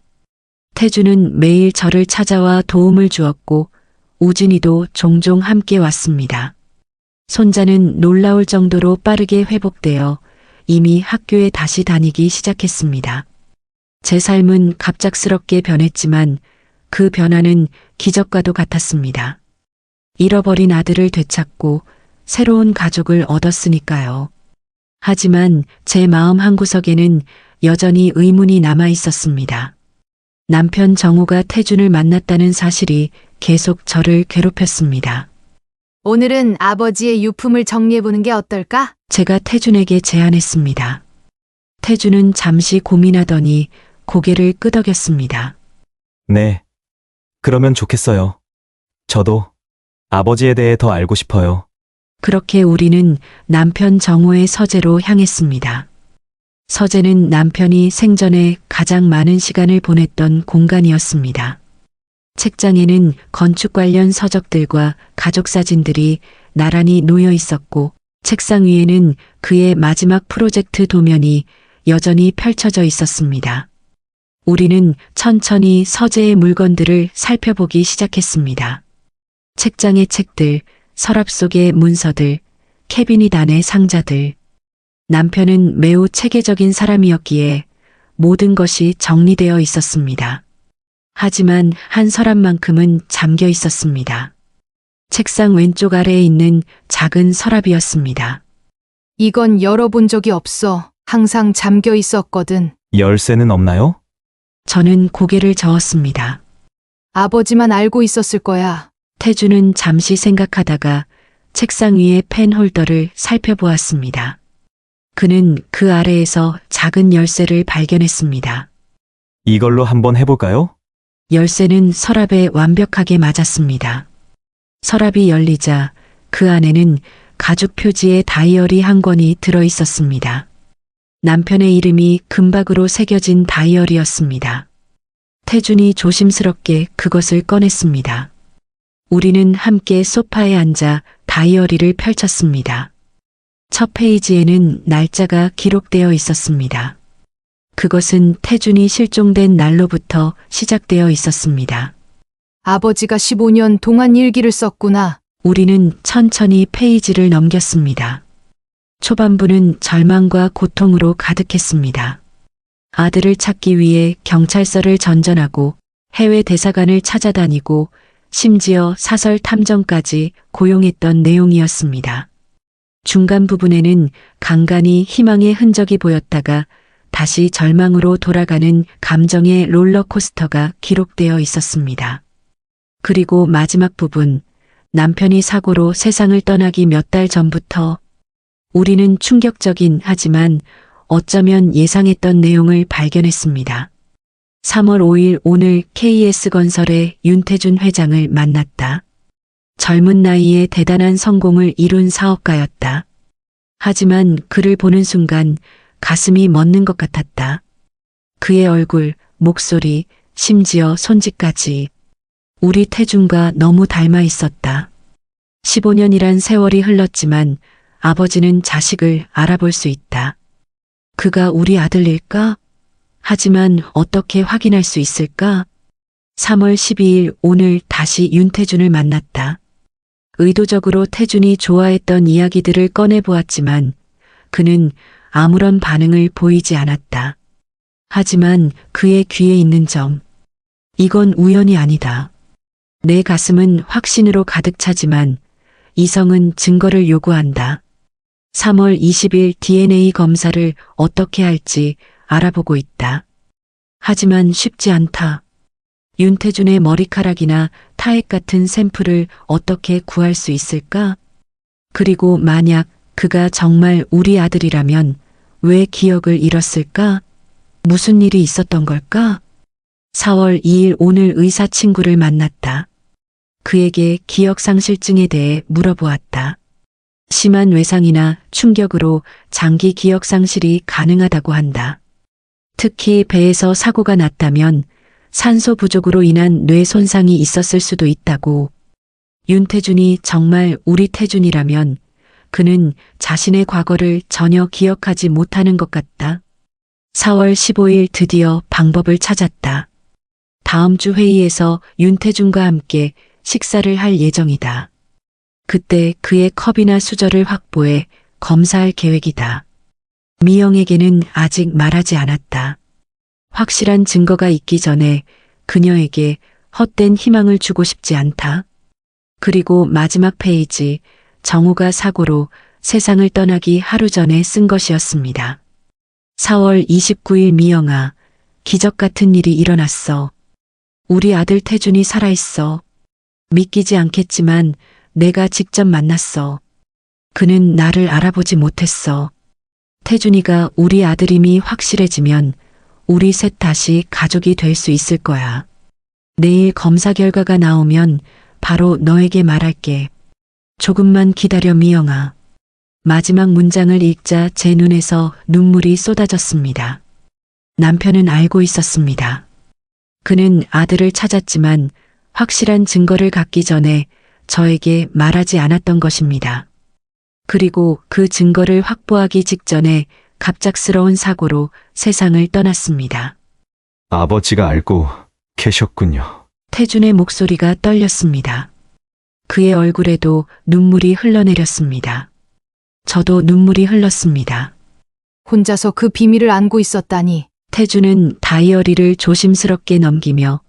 태준은 매일 저를 찾아와 도움을 주었고 우진이도 종종 함께 왔습니다. 손자는 놀라울 정도로 빠르게 회복되어 이미 학교에 다시 다니기 시작했습니다. 제 삶은 갑작스럽게 변했지만 그 변화는 기적과도 같았습니다. 잃어버린 아들을 되찾고 새로운 가족을 얻었으니까요. 하지만 제 마음 한구석에는 여전히 의문이 남아 있었습니다. 남편 정우가 태준을 만났다는 사실이 계속 저를 괴롭혔습니다. 오늘은 아버지의 유품을 정리해보는 게 어떨까? 제가 태준에게 제안했습니다. 태준은 잠시 고민하더니 고개를 끄덕였습니다. 네. 그러면 좋겠어요. 저도 아버지에 대해 더 알고 싶어요. 그렇게 우리는 남편 정우의 서재로 향했습니다. 서재는 남편이 생전에 가장 많은 시간을 보냈던 공간이었습니다. 책장에는 건축 관련 서적들과 가족 사진들이 나란히 놓여 있었고 책상 위에는 그의 마지막 프로젝트 도면이 여전히 펼쳐져 있었습니다. 우리는 천천히 서재의 물건들을 살펴보기 시작했습니다. 책장의 책들, 서랍 속의 문서들, 캐비닛 안의 상자들. 남편은 매우 체계적인 사람이었기에 모든 것이 정리되어 있었습니다. 하지만 한 서랍만큼은 잠겨 있었습니다. 책상 왼쪽 아래에 있는 작은 서랍이었습니다. 이건 열어본 적이 없어. 항상 잠겨 있었거든. 열쇠는 없나요? 저는 고개를 저었습니다. 아버지만 알고 있었을 거야. 태주는 잠시 생각하다가 책상 위의 펜 홀더를 살펴보았습니다. 그는 그 아래에서 작은 열쇠를 발견했습니다. 이걸로 한번 해볼까요? 열쇠는 서랍에 완벽하게 맞았습니다. 서랍이 열리자 그 안에는 가죽 표지의 다이어리 한 권이 들어 있었습니다. 남편의 이름이 금박으로 새겨진 다이어리였습니다. 태준이 조심스럽게 그것을 꺼냈습니다. 우리는 함께 소파에 앉아 다이어리를 펼쳤습니다. 첫 페이지에는 날짜가 기록되어 있었습니다. 그것은 태준이 실종된 날로부터 시작되어 있었습니다. 아버지가 15년 동안 일기를 썼구나. 우리는 천천히 페이지를 넘겼습니다. 초반부는 절망과 고통으로 가득했습니다. 아들을 찾기 위해 경찰서를 전전하고 해외 대사관을 찾아다니고 심지어 사설 탐정까지 고용했던 내용이었습니다. 중간 부분에는 간간히 희망의 흔적이 보였다가 다시 절망으로 돌아가는 감정의 롤러코스터가 기록되어 있었습니다. 그리고 마지막 부분, 남편이 사고로 세상을 떠나기 몇 달 전부터 우리는 충격적인 하지만 어쩌면 예상했던 내용을 발견했습니다. 3월 5일 오늘 KS건설의 윤태준 회장을 만났다. 젊은 나이에 대단한 성공을 이룬 사업가였다. 하지만 그를 보는 순간 가슴이 멎는 것 같았다. 그의 얼굴, 목소리, 심지어 손짓까지 우리 태준과 너무 닮아 있었다. 15년이란 세월이 흘렀지만 아버지는 자식을 알아볼 수 있다. 그가 우리 아들일까? 하지만 어떻게 확인할 수 있을까? 3월 12일 오늘 다시 윤태준을 만났다. 의도적으로 태준이 좋아했던 이야기들을 꺼내보았지만 그는 아무런 반응을 보이지 않았다. 하지만 그의 귀에 있는 점, 이건 우연이 아니다. 내 가슴은 확신으로 가득 차지만 이성은 증거를 요구한다. 3월 20일 DNA 검사를 어떻게 할지 알아보고 있다. 하지만 쉽지 않다. 윤태준의 머리카락이나 타액 같은 샘플을 어떻게 구할 수 있을까? 그리고 만약 그가 정말 우리 아들이라면 왜 기억을 잃었을까? 무슨 일이 있었던 걸까? 4월 2일 오늘 의사 친구를 만났다. 그에게 기억상실증에 대해 물어보았다. 심한 외상이나 충격으로 장기 기억상실이 가능하다고 한다. 특히 배에서 사고가 났다면 산소 부족으로 인한 뇌 손상이 있었을 수도 있다고. 윤태준이 정말 우리 태준이라면 그는 자신의 과거를 전혀 기억하지 못하는 것 같다. 4월 15일 드디어 방법을 찾았다. 다음 주 회의에서 윤태준과 함께 식사를 할 예정이다. 그때 그의 컵이나 수저를 확보해 검사할 계획이다. 미영에게는 아직 말하지 않았다. 확실한 증거가 있기 전에 그녀에게 헛된 희망을 주고 싶지 않다. 그리고 마지막 페이지, 정우가 사고로 세상을 떠나기 하루 전에 쓴 것이었습니다. 4월 29일 미영아, 기적 같은 일이 일어났어. 우리 아들 태준이 살아있어. 믿기지 않겠지만 내가 직접 만났어. 그는 나를 알아보지 못했어. 태준이가 우리 아들임이 확실해지면 우리 셋 다시 가족이 될 수 있을 거야. 내일 검사 결과가 나오면 바로 너에게 말할게. 조금만 기다려 미영아. 마지막 문장을 읽자 제 눈에서 눈물이 쏟아졌습니다. 남편은 알고 있었습니다. 그는 아들을 찾았지만 확실한 증거를 갖기 전에 저에게 말하지 않았던 것입니다. 그리고 그 증거를 확보하기 직전에 갑작스러운 사고로 세상을 떠났습니다. 아버지가 알고 계셨군요. 태준의 목소리가 떨렸습니다. 그의 얼굴에도 눈물이 흘러내렸습니다. 저도 눈물이 흘렀습니다. 혼자서 그 비밀을 안고 있었다니. 태준은 다이어리를 조심스럽게 넘기며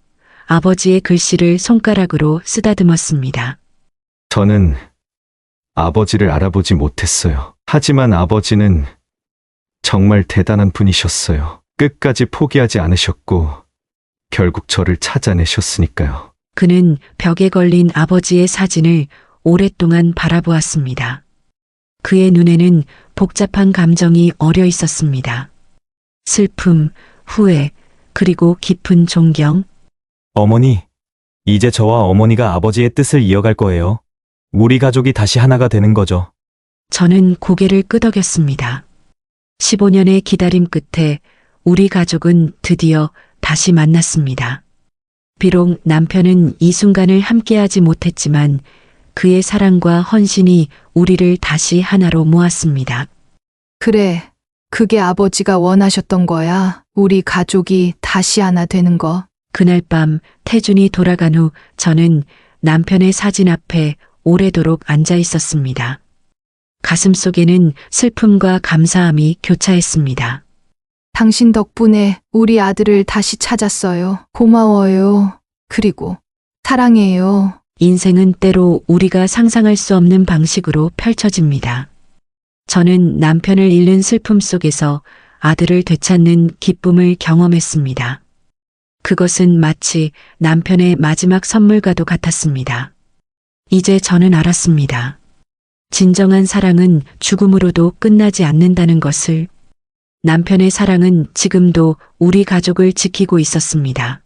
아버지의 글씨를 손가락으로 쓰다듬었습니다. 저는 아버지를 알아보지 못했어요. 하지만 아버지는 정말 대단한 분이셨어요. 끝까지 포기하지 않으셨고 결국 저를 찾아내셨으니까요. 그는 벽에 걸린 아버지의 사진을 오랫동안 바라보았습니다. 그의 눈에는 복잡한 감정이 어려 있었습니다. 슬픔, 후회, 그리고 깊은 존경. 어머니, 이제 저와 어머니가 아버지의 뜻을 이어갈 거예요. 우리 가족이 다시 하나가 되는 거죠. 저는 고개를 끄덕였습니다. 15년의 기다림 끝에 우리 가족은 드디어 다시 만났습니다. 비록 남편은 이 순간을 함께하지 못했지만 그의 사랑과 헌신이 우리를 다시 하나로 모았습니다. 그래, 그게 아버지가 원하셨던 거야. 우리 가족이 다시 하나 되는 거. 그날 밤 태준이 돌아간 후 저는 남편의 사진 앞에 오래도록 앉아 있었습니다. 가슴 속에는 슬픔과 감사함이 교차했습니다. 당신 덕분에 우리 아들을 다시 찾았어요. 고마워요. 그리고 사랑해요. 인생은 때로 우리가 상상할 수 없는 방식으로 펼쳐집니다. 저는 남편을 잃는 슬픔 속에서 아들을 되찾는 기쁨을 경험했습니다. 그것은 마치 남편의 마지막 선물과도 같았습니다. 이제 저는 알았습니다. 진정한 사랑은 죽음으로도 끝나지 않는다는 것을. 남편의 사랑은 지금도 우리 가족을 지키고 있었습니다.